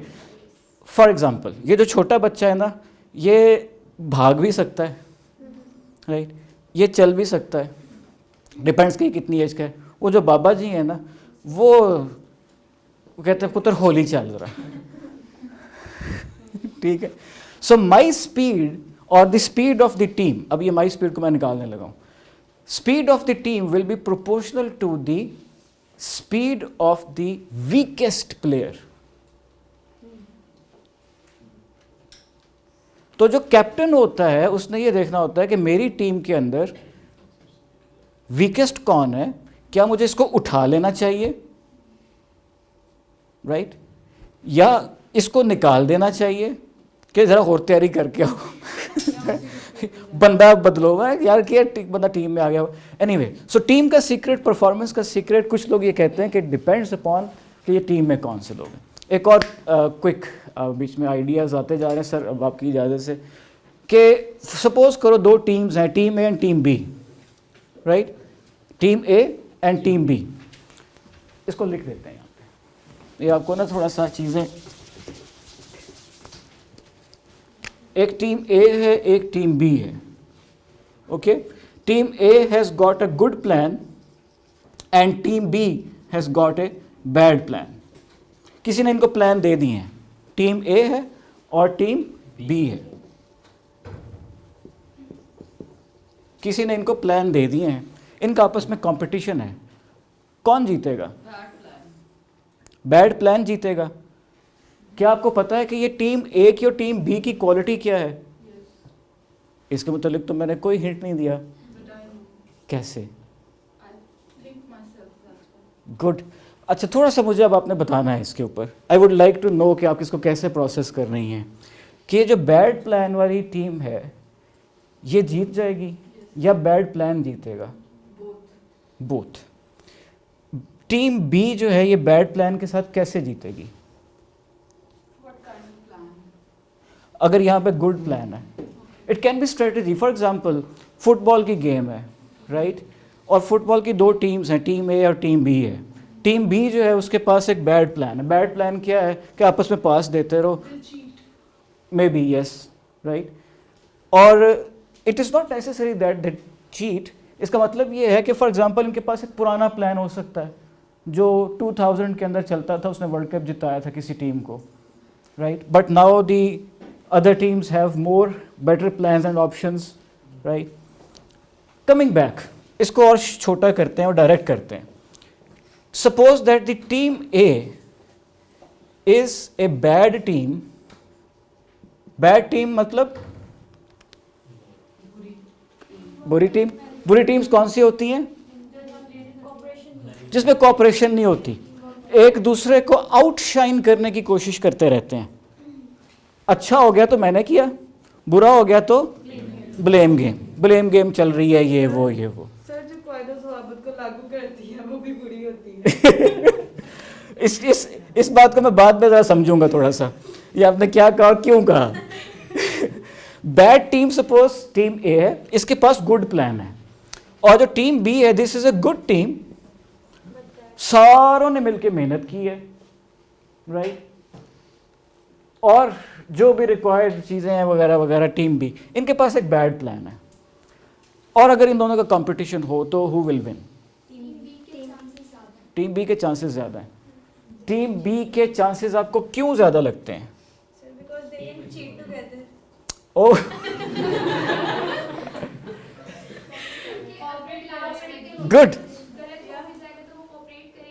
فار ایگزامپل یہ جو چھوٹا بچہ ہے نا, یہ بھاگ بھی سکتا ہے, رائٹ, یہ چل بھی سکتا ہے, ڈپینڈس کہ کتنی ایج کا ہے. وہ جو بابا جی ہیں نا, وہ کہتے ہیں پتر ہولی چل رہا ہے, ٹھیک ہے. سو مائی اسپیڈ اور the speed of the team, اب یہ مائی اسپیڈ کو میں نکالنے لگا ہوں, speed of the team will be proportional to the speed of the weakest player. تو جو کیپٹن ہوتا ہے اس نے یہ دیکھنا ہوتا ہے کہ میری ٹیم کے اندر ویکسٹ کون ہے, کیا مجھے اس کو اٹھا لینا چاہیے, رائٹ, یا اس کو نکال دینا چاہیے کہ ذرا اور تیاری کر کے آؤ, بندہ بدلو گا یار, کیا بندہ ٹیم میں آ گیا. اینی وے, سو ٹیم کا سیکرٹ, پرفارمنس کا سیکرٹ, کچھ لوگ یہ کہتے ہیں کہ ڈپینڈس اپون کہ یہ ٹیم میں کون سے لوگ ہیں. ایک اور کوئک بیچ میں آئیڈیاز آتے جا رہے ہیں سر, اب آپ کی اجازت سے, کہ سپوز کرو 2 ٹیمز ہیں, team A and team B, right, team A and team B. اس کو لکھ دیتے ہیں یہاں پہ, یہ آپ کو نا تھوڑا سا چیزیں, ایک ٹیم اے ہے, ایک ٹیم بی ہے, okay. Team A has got a good plan and team be has got a bad plan. کسی نے ان کو پلان دے دیے ہیں, ٹیم اے ہے اور ٹیم بی ہے, کسی نے ان کو پلان دے دیے ہیں, ان کا آپس میں کمپٹیشن ہے, کون جیتے گا؟ بیڈ پلان جیتے گا. کیا آپ کو پتہ ہے کہ یہ ٹیم اے کی اور ٹیم بی کی کوالٹی کیا ہے؟ اس کے متعلق تو میں نے کوئی ہنٹ نہیں دیا. کیسے؟ گڈ. اچھا تھوڑا سا مجھے اب آپ نے بتانا ہے اس کے اوپر. I would like to know کہ آپ اس کو کیسے پروسیس کر رہی ہیں کہ یہ جو بیڈ پلان والی ٹیم ہے یہ جیت جائے گی یا بیڈ پلان جیتے گا؟ بوتھ. ٹیم بی جو ہے یہ بیڈ پلان کے ساتھ کیسے جیتے گی؟ اگر یہاں پہ گڈ پلان ہے. It can be strategy. For example football کی گیم ہے رائٹ, اور فٹ بال کی 2 ٹیمز ہیں, ٹیم اے اور ٹیم بی ہے. ٹیم بی جو ہے اس کے پاس ایک بیڈ پلان ہے. بیڈ پلان کیا ہے کہ آپس میں پاس دیتے رہو, مے بی یس رائٹ, اور it is not necessary that they cheat. اس کا مطلب یہ ہے کہ فار ایگزامپل ان کے پاس ایک پرانا پلان ہو سکتا ہے جو 2000 کے اندر چلتا تھا, اس نے ورلڈ کپ جتایا تھا کسی ٹیم کو right, but now the other teams have more better plans and options right. Coming back, اس کو اور چھوٹا کرتے ہیں اور ڈائریکٹ کرتے ہیں. Suppose that the team A is a bad team. Bad team مطلب بری ٹیم. بری ٹیمز کون سی ہوتی ہیں؟ جس میں کوآپریشن نہیں ہوتی, ایک دوسرے کو آؤٹ شائن کرنے کی کوشش کرتے رہتے ہیں. اچھا ہو گیا تو میں نے کیا, برا ہو گیا تو بلیم گیم. بلیم گیم چل رہی ہے, یہ وہ یہ وہ. سر جو قاعدہ ضوابط کو لاگو کرتی ہے وہ بھی بری ہوتی ہے. اس بات کو میں بعد میں ذرا سمجھوں گا تھوڑا سا, یہ آپ نے کیا کہا اور کیوں کہا. بیڈ ٹیم سپوز ٹیم اے ہے, اس کے پاس گڈ پلان ہے, اور جو ٹیم بی ہے this is a good team, ساروں نے مل کے محنت کی ہے رائٹ, اور جو بھی ریکوائرڈ چیزیں ہیں وغیرہ وغیرہ ٹیم بی, ان کے پاس ایک بیڈ پلان ہے. اور اگر ان دونوں کا کمپٹیشن ہو تو ہو ول ون؟ ٹیم بی کے چانسز زیادہ ہیں. ٹیم بی کے چانسز آپ کو کیوں زیادہ لگتے ہیں؟ اوہ گڈ.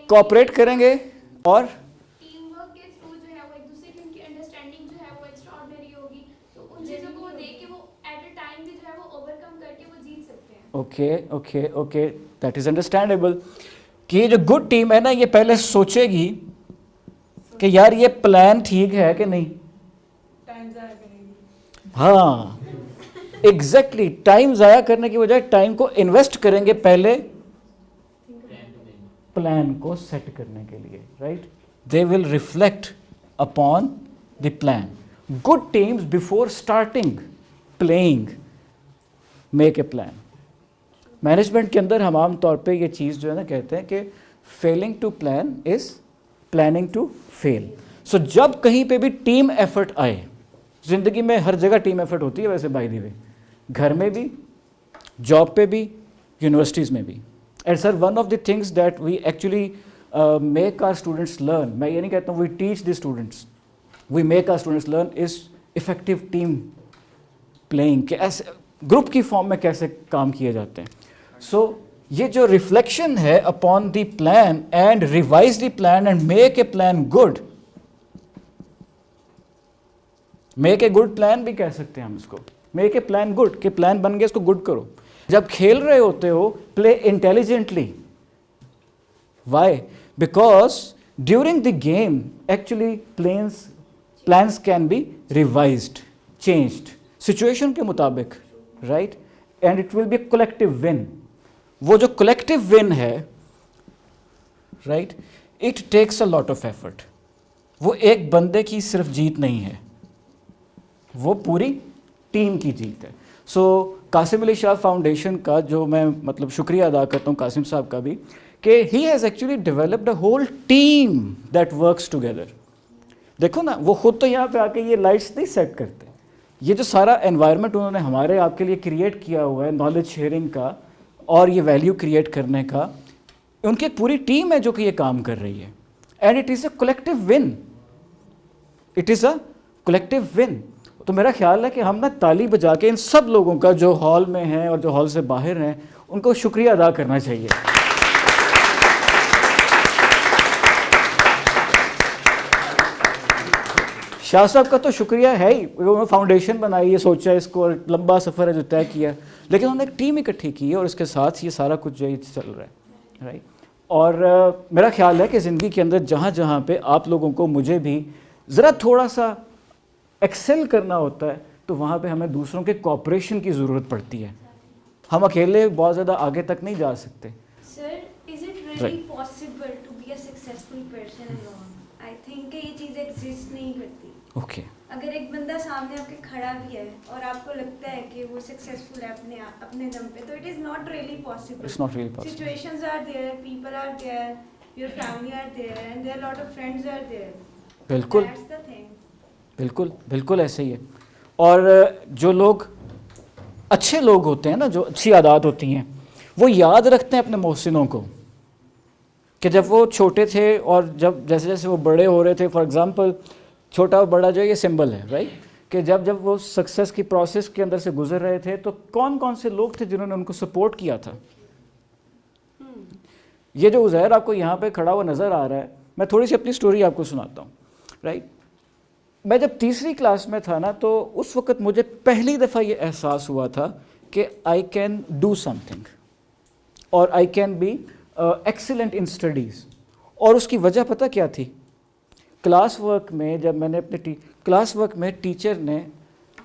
کوآپریٹ کریں گے اور ٹیم ورک کے تھرو جو ہے وہ ایک دوسرے کی ان کی انڈرسٹینڈنگ جو ہے وہ ایکسٹراڈنری ہوگی, تو ان چیزوں کو وہ دیکھ کے وہ ایٹ اے ٹائم بھی جو ہے وہ اوور کم کر کے وہ جیت سکتے ہیں. Okay okay okay, that is understandable. کہ یہ جو گڈ ٹیم ہے نا یہ پہلے سوچے گی کہ یار یہ پلان ٹھیک ہے کہ نہیں. ٹائم ضائع کریں گی. ہاں ایگزیکٹلی, ٹائم ضائع کرنے کی بجائے ٹائم کو انویسٹ کریں گے پہلے پلان کو سیٹ کرنے کے لیے right. They will reflect upon the plan. Good teams before starting playing make a plan. Management کے اندر ہم عام طور پہ یہ چیز جو ہے نا کہتے ہیں کہ failing to plan is planning to fail. So جب کہیں پہ بھی ٹیم ایفرٹ آئے, زندگی میں ہر جگہ ٹیم ایفرٹ ہوتی ہے ویسے بائی دی وے, گھر میں بھی, جاب پہ بھی, یونیورسٹیز میں بھی. And sir one of the things that we actually make our students learn, میں یہ نہیں کہتا ہوں we teach the students, we make our students learn is effective team playing, کہ ایسے گروپ کی فارم میں کیسے کام کیے جاتے ہیں. سو یہ جو ریفلیکشن ہے upon the plan and revise the plan and make a plan good, make a good plan بھی کہہ سکتے ہیں ہم اس کو, میک اے پلان گڈ, کہ پلان بن گیا اس کو گڈ کرو. جب کھیل رہے ہوتے ہو play intelligently. Why? Because during the game actually plans can be revised, changed situation کے مطابق right, and it will be a collective one. وہ جو کولیکٹیو ون ہے right, it takes a lot of effort. وہ ایک بندے کی صرف جیت نہیں ہے, وہ پوری ٹیم کی جیت ہے. سو قاسم علی شاہ فاؤنڈیشن کا جو میں مطلب شکریہ ادا کرتا ہوں قاسم صاحب کا بھی, کہ he has actually developed a whole team that works together. دیکھو نا, وہ خود تو یہاں پہ آ کے یہ لائٹس نہیں سیٹ کرتے, یہ جو سارا انوائرمنٹ انہوں نے ہمارے آپ کے لیے کریٹ کیا ہوا ہے نالج شیئرنگ کا اور یہ ویلیو کریٹ کرنے کا, ان کی ایک پوری ٹیم ہے جو کہ یہ کام کر رہی ہے. And it is a collective one, it is a collective one. تو میرا خیال ہے کہ ہم نا تالی بجا کے ان سب لوگوں کا جو ہال میں ہیں اور جو ہال سے باہر ہیں ان کو شکریہ ادا کرنا چاہیے. شاہ صاحب کا تو شکریہ ہے ہی, انہوں نے فاؤنڈیشن بنائی, یہ سوچا اس کو, اور لمبا سفر ہے جو طے کیا, لیکن انہوں نے ایک ٹیم اکٹھی کی ہے اور اس کے ساتھ یہ سارا کچھ جو ہے چل رہا ہے, رائٹ. اور میرا خیال ہے کہ زندگی کے اندر جہاں جہاں پہ آپ لوگوں کو, مجھے بھی ذرا تھوڑا سا ایکسل کرنا ہوتا ہے, تو وہاں پہ ہمیں دوسروں کے کوآپریشن کی ضرورت پڑتی ہے. ہم اکیلے بہت زیادہ آگے تک نہیں جا سکتے. Sir is it really possible to be a successful person alone? I think کہ یہ چیز ایگزسٹ نہیں کرتی. اوکے, اگر ایک بندہ سامنے آپ کے کھڑا بھی ہے اور آپ کو لگتا ہے کہ وہ سکسیزفل ہے اپنے دم پہ, تو it is not really possible. It's not really possible. Situations are there, people are there, your family are there, and there lot of friends are there. بالکل دیٹس دا تھنگ. بالکل بالکل ایسے ہی ہے. اور جو لوگ اچھے لوگ ہوتے ہیں نا, جو اچھی عادات ہوتی ہیں, وہ یاد رکھتے ہیں اپنے محسنوں کو, کہ جب وہ چھوٹے تھے اور جب جیسے جیسے وہ بڑے ہو رہے تھے. فار ایگزامپل چھوٹا اور بڑا جو ہے یہ سمبل ہے, رائٹ, کہ جب وہ سکسیس کی پروسیس کے اندر سے گزر رہے تھے تو کون کون سے لوگ تھے جنہوں نے ان کو سپورٹ کیا تھا. یہ جو عزیر آپ کو یہاں پہ کھڑا ہوا نظر آ رہا ہے, میں تھوڑی سی اپنی سٹوری آپ کو سناتا ہوں, رائٹ. میں جب تیسری کلاس میں تھا نا, تو اس وقت مجھے پہلی دفعہ یہ احساس ہوا تھا کہ I can do something اور I can be excellent in studies. اور اس کی وجہ پتہ کیا تھی؟ کلاس ورک میں جب میں نے اپنے کلاس ورک میں ٹیچر نے,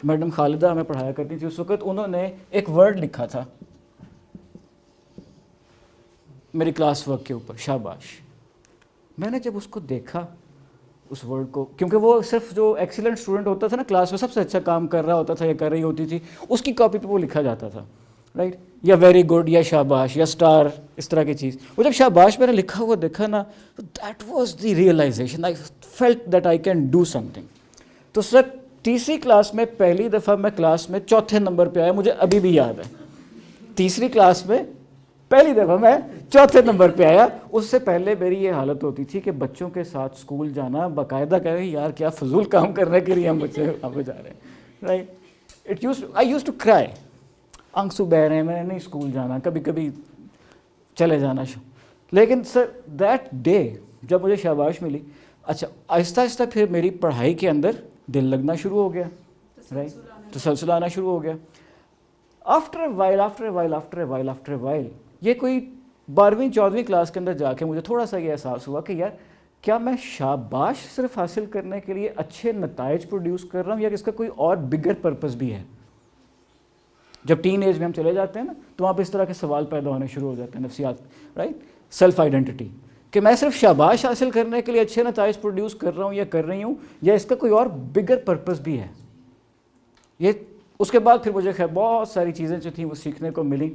میڈم خالدہ ہمیں پڑھایا کرتی تھی اس وقت, انہوں نے ایک ورڈ لکھا تھا میری کلاس ورک کے اوپر, شاباش. میں نے جب اس کو دیکھا, اس ورڈ کو, کیونکہ وہ صرف جو ایکسیلنٹ اسٹوڈنٹ ہوتا تھا نا کلاس میں, سب سے اچھا کام کر رہا ہوتا تھا یا کر رہی ہوتی تھی, اس کی کاپی پہ وہ لکھا جاتا تھا, رائٹ, یا ویری گڈ یا شاباش یا اسٹار, اس طرح کی چیز. وہ جب شاباش میں نے لکھا ہوا دیکھا نا, that was the realisation, I felt that I can do something. تو سر تیسری کلاس میں پہلی دفعہ میں کلاس میں چوتھے نمبر پہ آیا, مجھے ابھی بھی یاد ہے. تیسری کلاس میں پہلی دفعہ میں چوتھے نمبر پہ آیا. اس سے پہلے میری یہ حالت ہوتی تھی کہ بچوں کے ساتھ اسکول جانا, باقاعدہ کہے یار کیا فضول کام کرنے کے لیے ہم بچے وہاں پہ جا رہے ہیں, right. I use to cry, آنسو بہ رہے ہیں, میں نے نہیں اسکول جانا, کبھی کبھی چلے جانا شو. لیکن سر دیٹ ڈے جب مجھے شاباش ملی, اچھا آہستہ آہستہ پھر میری پڑھائی کے اندر دل لگنا شروع ہو گیا, رائٹ, تسلسل آنا شروع ہو گیا. آفٹر اے وائل یہ کوئی 12ویں 14ویں کلاس کے اندر جا کے مجھے تھوڑا سا یہ احساس ہوا کہ یار کیا میں شاباش صرف حاصل کرنے کے لیے اچھے نتائج پروڈیوس کر رہا ہوں, یا اس کا کوئی اور بگر پرپس بھی ہے. جب ٹین ایج میں ہم چلے جاتے ہیں نا, تو وہاں پہ اس طرح کے سوال پیدا ہونے شروع ہو جاتے ہیں نفسیات, رائٹ, سیلف آئیڈینٹی, کہ میں صرف شاباش حاصل کرنے کے لیے اچھے نتائج پروڈیوس کر رہا ہوں یا کر رہی ہوں, یا اس کا کوئی اور بگر پرپس بھی ہے. یہ اس کے بعد پھر مجھے خیر بہت ساری چیزیں جو تھیں وہ سیکھنے کو ملی.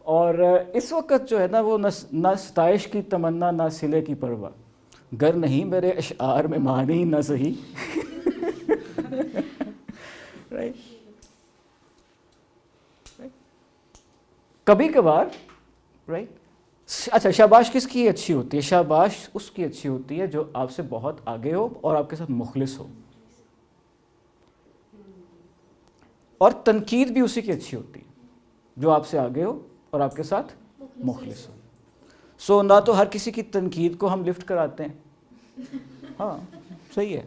اور اس وقت جو ہے نا, وہ نہ ستائش کی تمنا نہ صلے کی پرواہ, گر نہیں میرے اشعار میں معنی نہ صحیح. رائٹ, کبھی کبھار, رائٹ. اچھا شاباش کس کی اچھی ہوتی ہے؟ شاباش اس کی اچھی ہوتی ہے جو آپ سے بہت آگے ہو اور آپ کے ساتھ مخلص ہو. اور تنقید بھی اسی کی اچھی ہوتی ہے جو آپ سے آگے ہو اور آپ کے ساتھ مخلص ہو. سو نہ تو ہر کسی کی تنقید کو ہم لفٹ کراتے ہیں, ہاں صحیح ہے,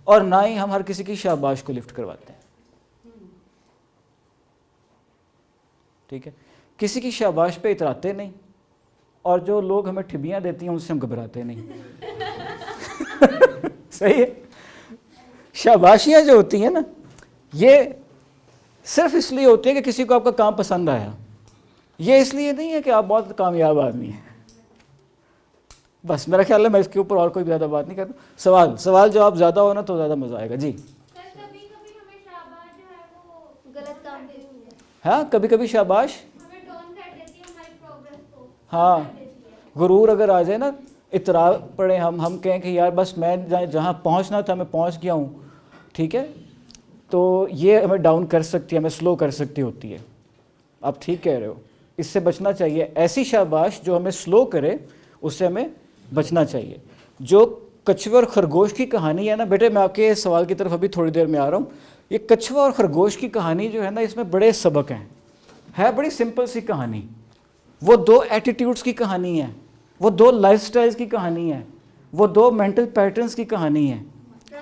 اور نہ ہی ہم ہر کسی کی شاباش کو لفٹ کرواتے ہیں. ٹھیک ہے, کسی کی شاباش پہ اتراتے نہیں, اور جو لوگ ہمیں ٹھبیاں دیتی ہیں ان سے ہم گھبراتے نہیں. صحیح ہے. شاباشیاں جو ہوتی ہیں نا, یہ صرف اس لیے ہوتی ہے کہ کسی کو آپ کا کام پسند آیا, یہ اس لیے نہیں ہے کہ آپ بہت کامیاب آدمی ہیں. بس میرا خیال ہے میں اس کے اوپر اور کوئی زیادہ بات نہیں کرتا. سوال جواب زیادہ ہونا تو زیادہ مزہ آئے گا. جی کبھی کبھی ہمیں شاباش جو ہے وہ غلط کام دیتی ہے. ہاں, کبھی کبھی شاباش ہمیں ڈاؤن کر دیتی ہے ہماری پروگرس کو. ہاں, غرور اگر آ جائے نا, اطراء پڑھیں, ہم کہیں کہ یار بس میں جہاں پہنچنا تھا میں پہنچ گیا ہوں, ٹھیک ہے, تو یہ ہمیں ڈاؤن کر سکتی ہے, ہمیں سلو کر سکتی ہوتی ہے. آپ ٹھیک کہہ رہے ہو, اس سے بچنا چاہیے. ایسی شاباش جو ہمیں سلو کرے اس سے ہمیں بچنا چاہیے. جو کچھوے اور خرگوش کی کہانی ہے نا, بیٹے میں آپ کے سوال کی طرف ابھی تھوڑی دیر میں آ رہا ہوں. یہ کچھوا اور خرگوش کی کہانی جو ہے نا, اس میں بڑے سبق ہیں. ہے بڑی سمپل سی کہانی. وہ دو ایٹیٹیوڈز کی کہانی ہے, وہ دو لائف سٹائلز کی کہانی ہے, وہ دو مینٹل پیٹرنز کی کہانی ہے.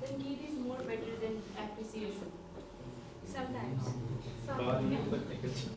Thank is more better than appreciation. Sometimes.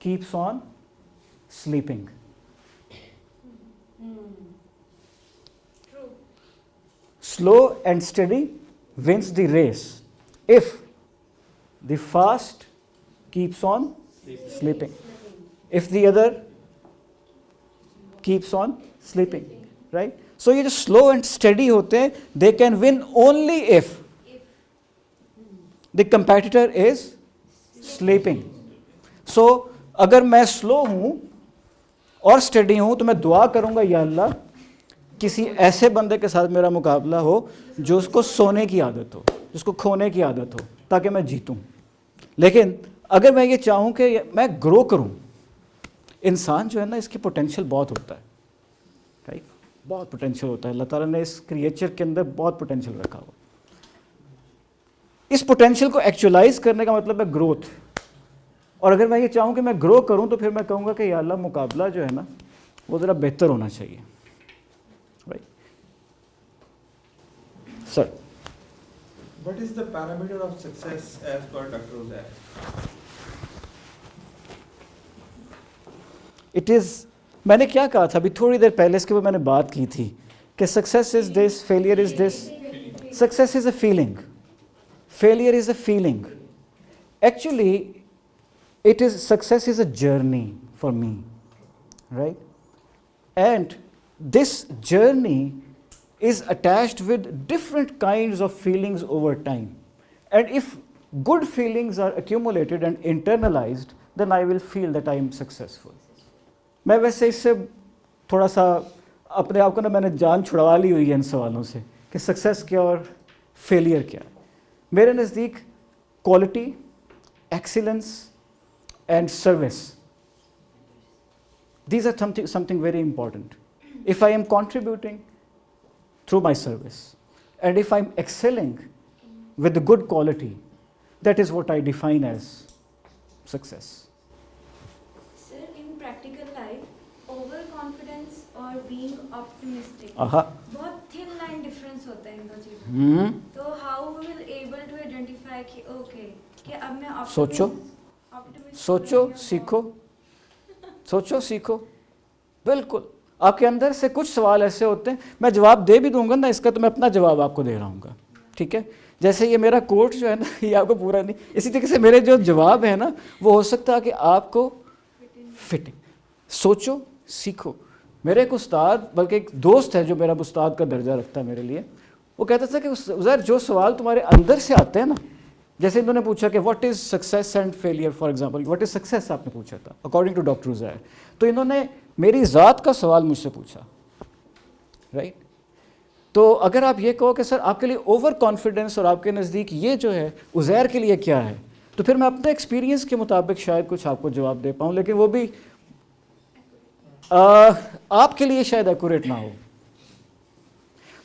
keeps on sleeping. True. Slow and steady wins the race if the fast keeps on sleeping, if the other keeps on sleeping, right? So یہ جو slow and steady ہوتے ہیں, they can win only if the competitor is sleeping. So اگر میں slow ہوں اور steady ہوں تو میں دعا کروں گا یا اللہ کسی ایسے بندے کے ساتھ میرا مقابلہ ہو جو اس کو سونے کی عادت ہو, جس کو کھونے کی عادت ہو, تاکہ میں جیتوں. لیکن اگر میں یہ چاہوں کہ میں گرو کروں, انسان جو ہے نا اس کی پوٹینشیل بہت ہوتا ہے, رائٹ, بہت پوٹینشیل ہوتا ہے. اللہ تعالیٰ نے اس کریچر کے اندر بہت پوٹینشیل رکھا ہوا. اس پوٹینشیل کو ایکچولائز کرنے کا مطلب ہے گروتھ. اور اگر میں یہ چاہوں کہ میں گرو کروں تو پھر میں کہوں گا کہ یا اللہ مقابلہ جو ہے نا وہ ذرا بہتر ہونا چاہیے, right. Sir What is the parameter of success as per Dr. Uzair? It is, میں نے کیا کہا تھا ابھی تھوڑی دیر پہلے, اس کے اوپر میں نے بات کی تھی کہ success is this, failure is this. Success is a feeling, failure is a feeling. Actually it is, success is a journey for me, right? And this journey is attached with different kinds of feelings over time. And if good feelings are accumulated and internalized, then I will feel that I am successful. میں ویسے اس سے تھوڑا سا اپنے آپ کو نا میں نے جان چھڑوا لی ہوئی ہے ان سوالوں سے کہ سکسیس کیا اور فیلئر کیا ہے. میرے نزدیک quality, excellence and service, these are something very important. If I am contributing through my service and if I'm excelling with the good quality, that is what I define as success. Sir, in practical life, overconfidence or being optimistic, بہت thin line difference ہوتا ہے ان دو چیزوں. تو how we will able to identify کہ okay کہ اب میں سوچو, سوچو سیکھو, سوچو سیکھو. بالکل آپ کے اندر سے کچھ سوال ایسے ہوتے ہیں, میں جواب دے بھی دوں گا نا اس کا, تو میں اپنا جواب آپ کو دے رہا ہوں گا, ٹھیک ہے. جیسے یہ میرا کوٹ جو ہے نا یہ آپ کو پورا نہیں, اسی طریقے سے میرے جو جواب ہے نا وہ ہو سکتا ہے کہ آپ کو فٹنگ. سوچو سیکھو. میرے ایک استاد, بلکہ ایک دوست ہے جو میرا استاد کا درجہ رکھتا ہے میرے لیے, وہ کہتا تھا کہ عزیر جو سوال تمہارے اندر سے آتے ہیں نا, جیسے انہوں نے پوچھا کہ what is success and failure, for example what is success آپ نے پوچھا تھا اکارڈنگ ٹو ڈاکٹر عزیر, تو انہوں نے میری ذات کا سوال مجھ سے پوچھا, رائٹ. تو اگر آپ یہ کہو کہ سر آپ کے لیے اوور کانفیڈنس اور آپ کے نزدیک یہ جو ہے عزیر کے لیے کیا ہے, تو پھر میں اپنے ایکسپیرینس کے مطابق شاید کچھ آپ کو جواب دے پاؤں, لیکن وہ بھی آپ کے لیے شاید ایکوریٹ نہ ہو.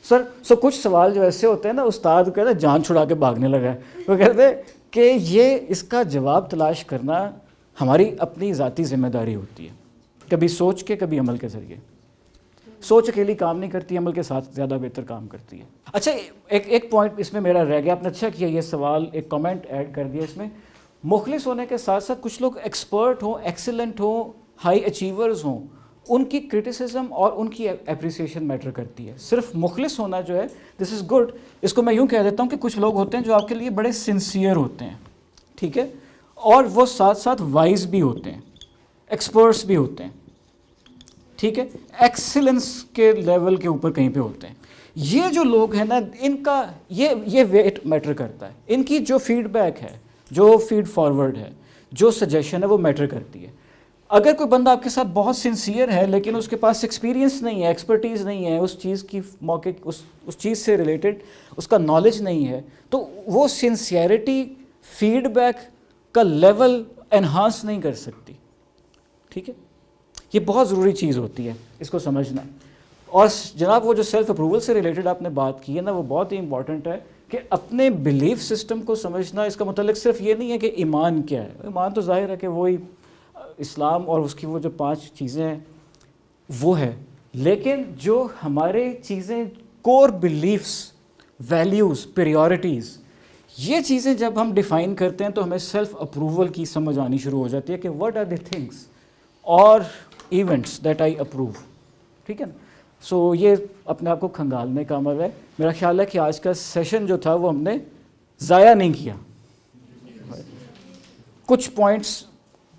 سر کچھ سوال جو ایسے ہوتے ہیں نا, استاد کہتے ہیں جان چھڑا کے بھاگنے لگا ہے, وہ کہتے ہیں کہ یہ اس کا جواب تلاش کرنا ہماری اپنی ذاتی ذمہ داری ہوتی ہے, کبھی سوچ کے کبھی عمل کے ذریعے. سوچ اکیلی کام نہیں کرتی, عمل کے ساتھ زیادہ بہتر کام کرتی ہے. اچھا ایک پوائنٹ اس میں میرا رہ گیا, آپ نے اچھا کیا یہ سوال ایک کمنٹ ایڈ کر دیا اس میں. مخلص ہونے کے ساتھ ساتھ کچھ لوگ ایکسپرٹ ہوں, ایکسیلنٹ ہوں, ہائی اچیورز ہوں, ان کی کرٹیسزم اور ان کی اپریسیشن میٹر کرتی ہے. صرف مخلص ہونا جو ہے دس از گڈ. اس کو میں یوں کہہ دیتا ہوں کہ کچھ لوگ ہوتے ہیں جو آپ کے لیے بڑے سنسیئر ہوتے ہیں, ٹھیک ہے, اور وہ ساتھ ساتھ وائز بھی ہوتے ہیں, ایکسپرٹس بھی ہوتے ہیں, ٹھیک ہے, ایکسیلنس کے لیول کے اوپر کہیں پہ ہوتے ہیں. یہ جو لوگ ہیں نا ان کا یہ ویٹ میٹر کرتا ہے. ان کی جو فیڈ بیک ہے, جو فیڈ فارورڈ ہے, جو سجیشن ہے وہ میٹر کرتی ہے. اگر کوئی بندہ آپ کے ساتھ بہت سنسیئر ہے لیکن اس کے پاس ایکسپیرینس نہیں ہے, ایکسپرٹیز نہیں ہے, اس چیز کی موقع اس چیز سے ریلیٹڈ اس کا نالج نہیں ہے, تو وہ سنسیئرٹی فیڈ بیک کا لیول انہانس نہیں کر سکتی, ٹھیک ہے. یہ بہت ضروری چیز ہوتی ہے اس کو سمجھنا. اور جناب وہ جو سیلف اپروول سے ریلیٹڈ آپ نے بات کی ہے نا, وہ بہت ہی امپورٹنٹ ہے کہ اپنے بلیف سسٹم کو سمجھنا. اس کا متعلق صرف یہ نہیں ہے کہ ایمان کیا ہے, ایمان تو ظاہر ہے کہ وہی اسلام اور اس کی وہ جو 5 چیزیں ہیں وہ ہے, لیکن جو ہمارے چیزیں کور بلیفس, ویلیوز, پریورٹیز, یہ چیزیں جب ہم ڈیفائن کرتے ہیں تو ہمیں سیلف اپروول کی سمجھ آنی شروع ہو جاتی ہے کہ واٹ آر دی تھنگس اور ایونٹس دیٹ آئی اپروو, ٹھیک ہے نا. سو یہ اپنے آپ کو کھنگالنے کا عمل ہے. میرا خیال ہے کہ آج کا سیشن جو تھا وہ ہم نے ضائع نہیں کیا. کچھ پوائنٹس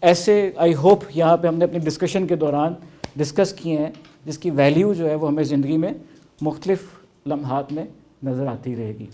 ایسے آئی ہوپ یہاں پہ ہم نے اپنی ڈسکشن کے دوران ڈسکس کیے ہیں جس کی ویلیو جو ہے وہ ہمیں زندگی میں مختلف لمحات میں نظر آتی رہے گی.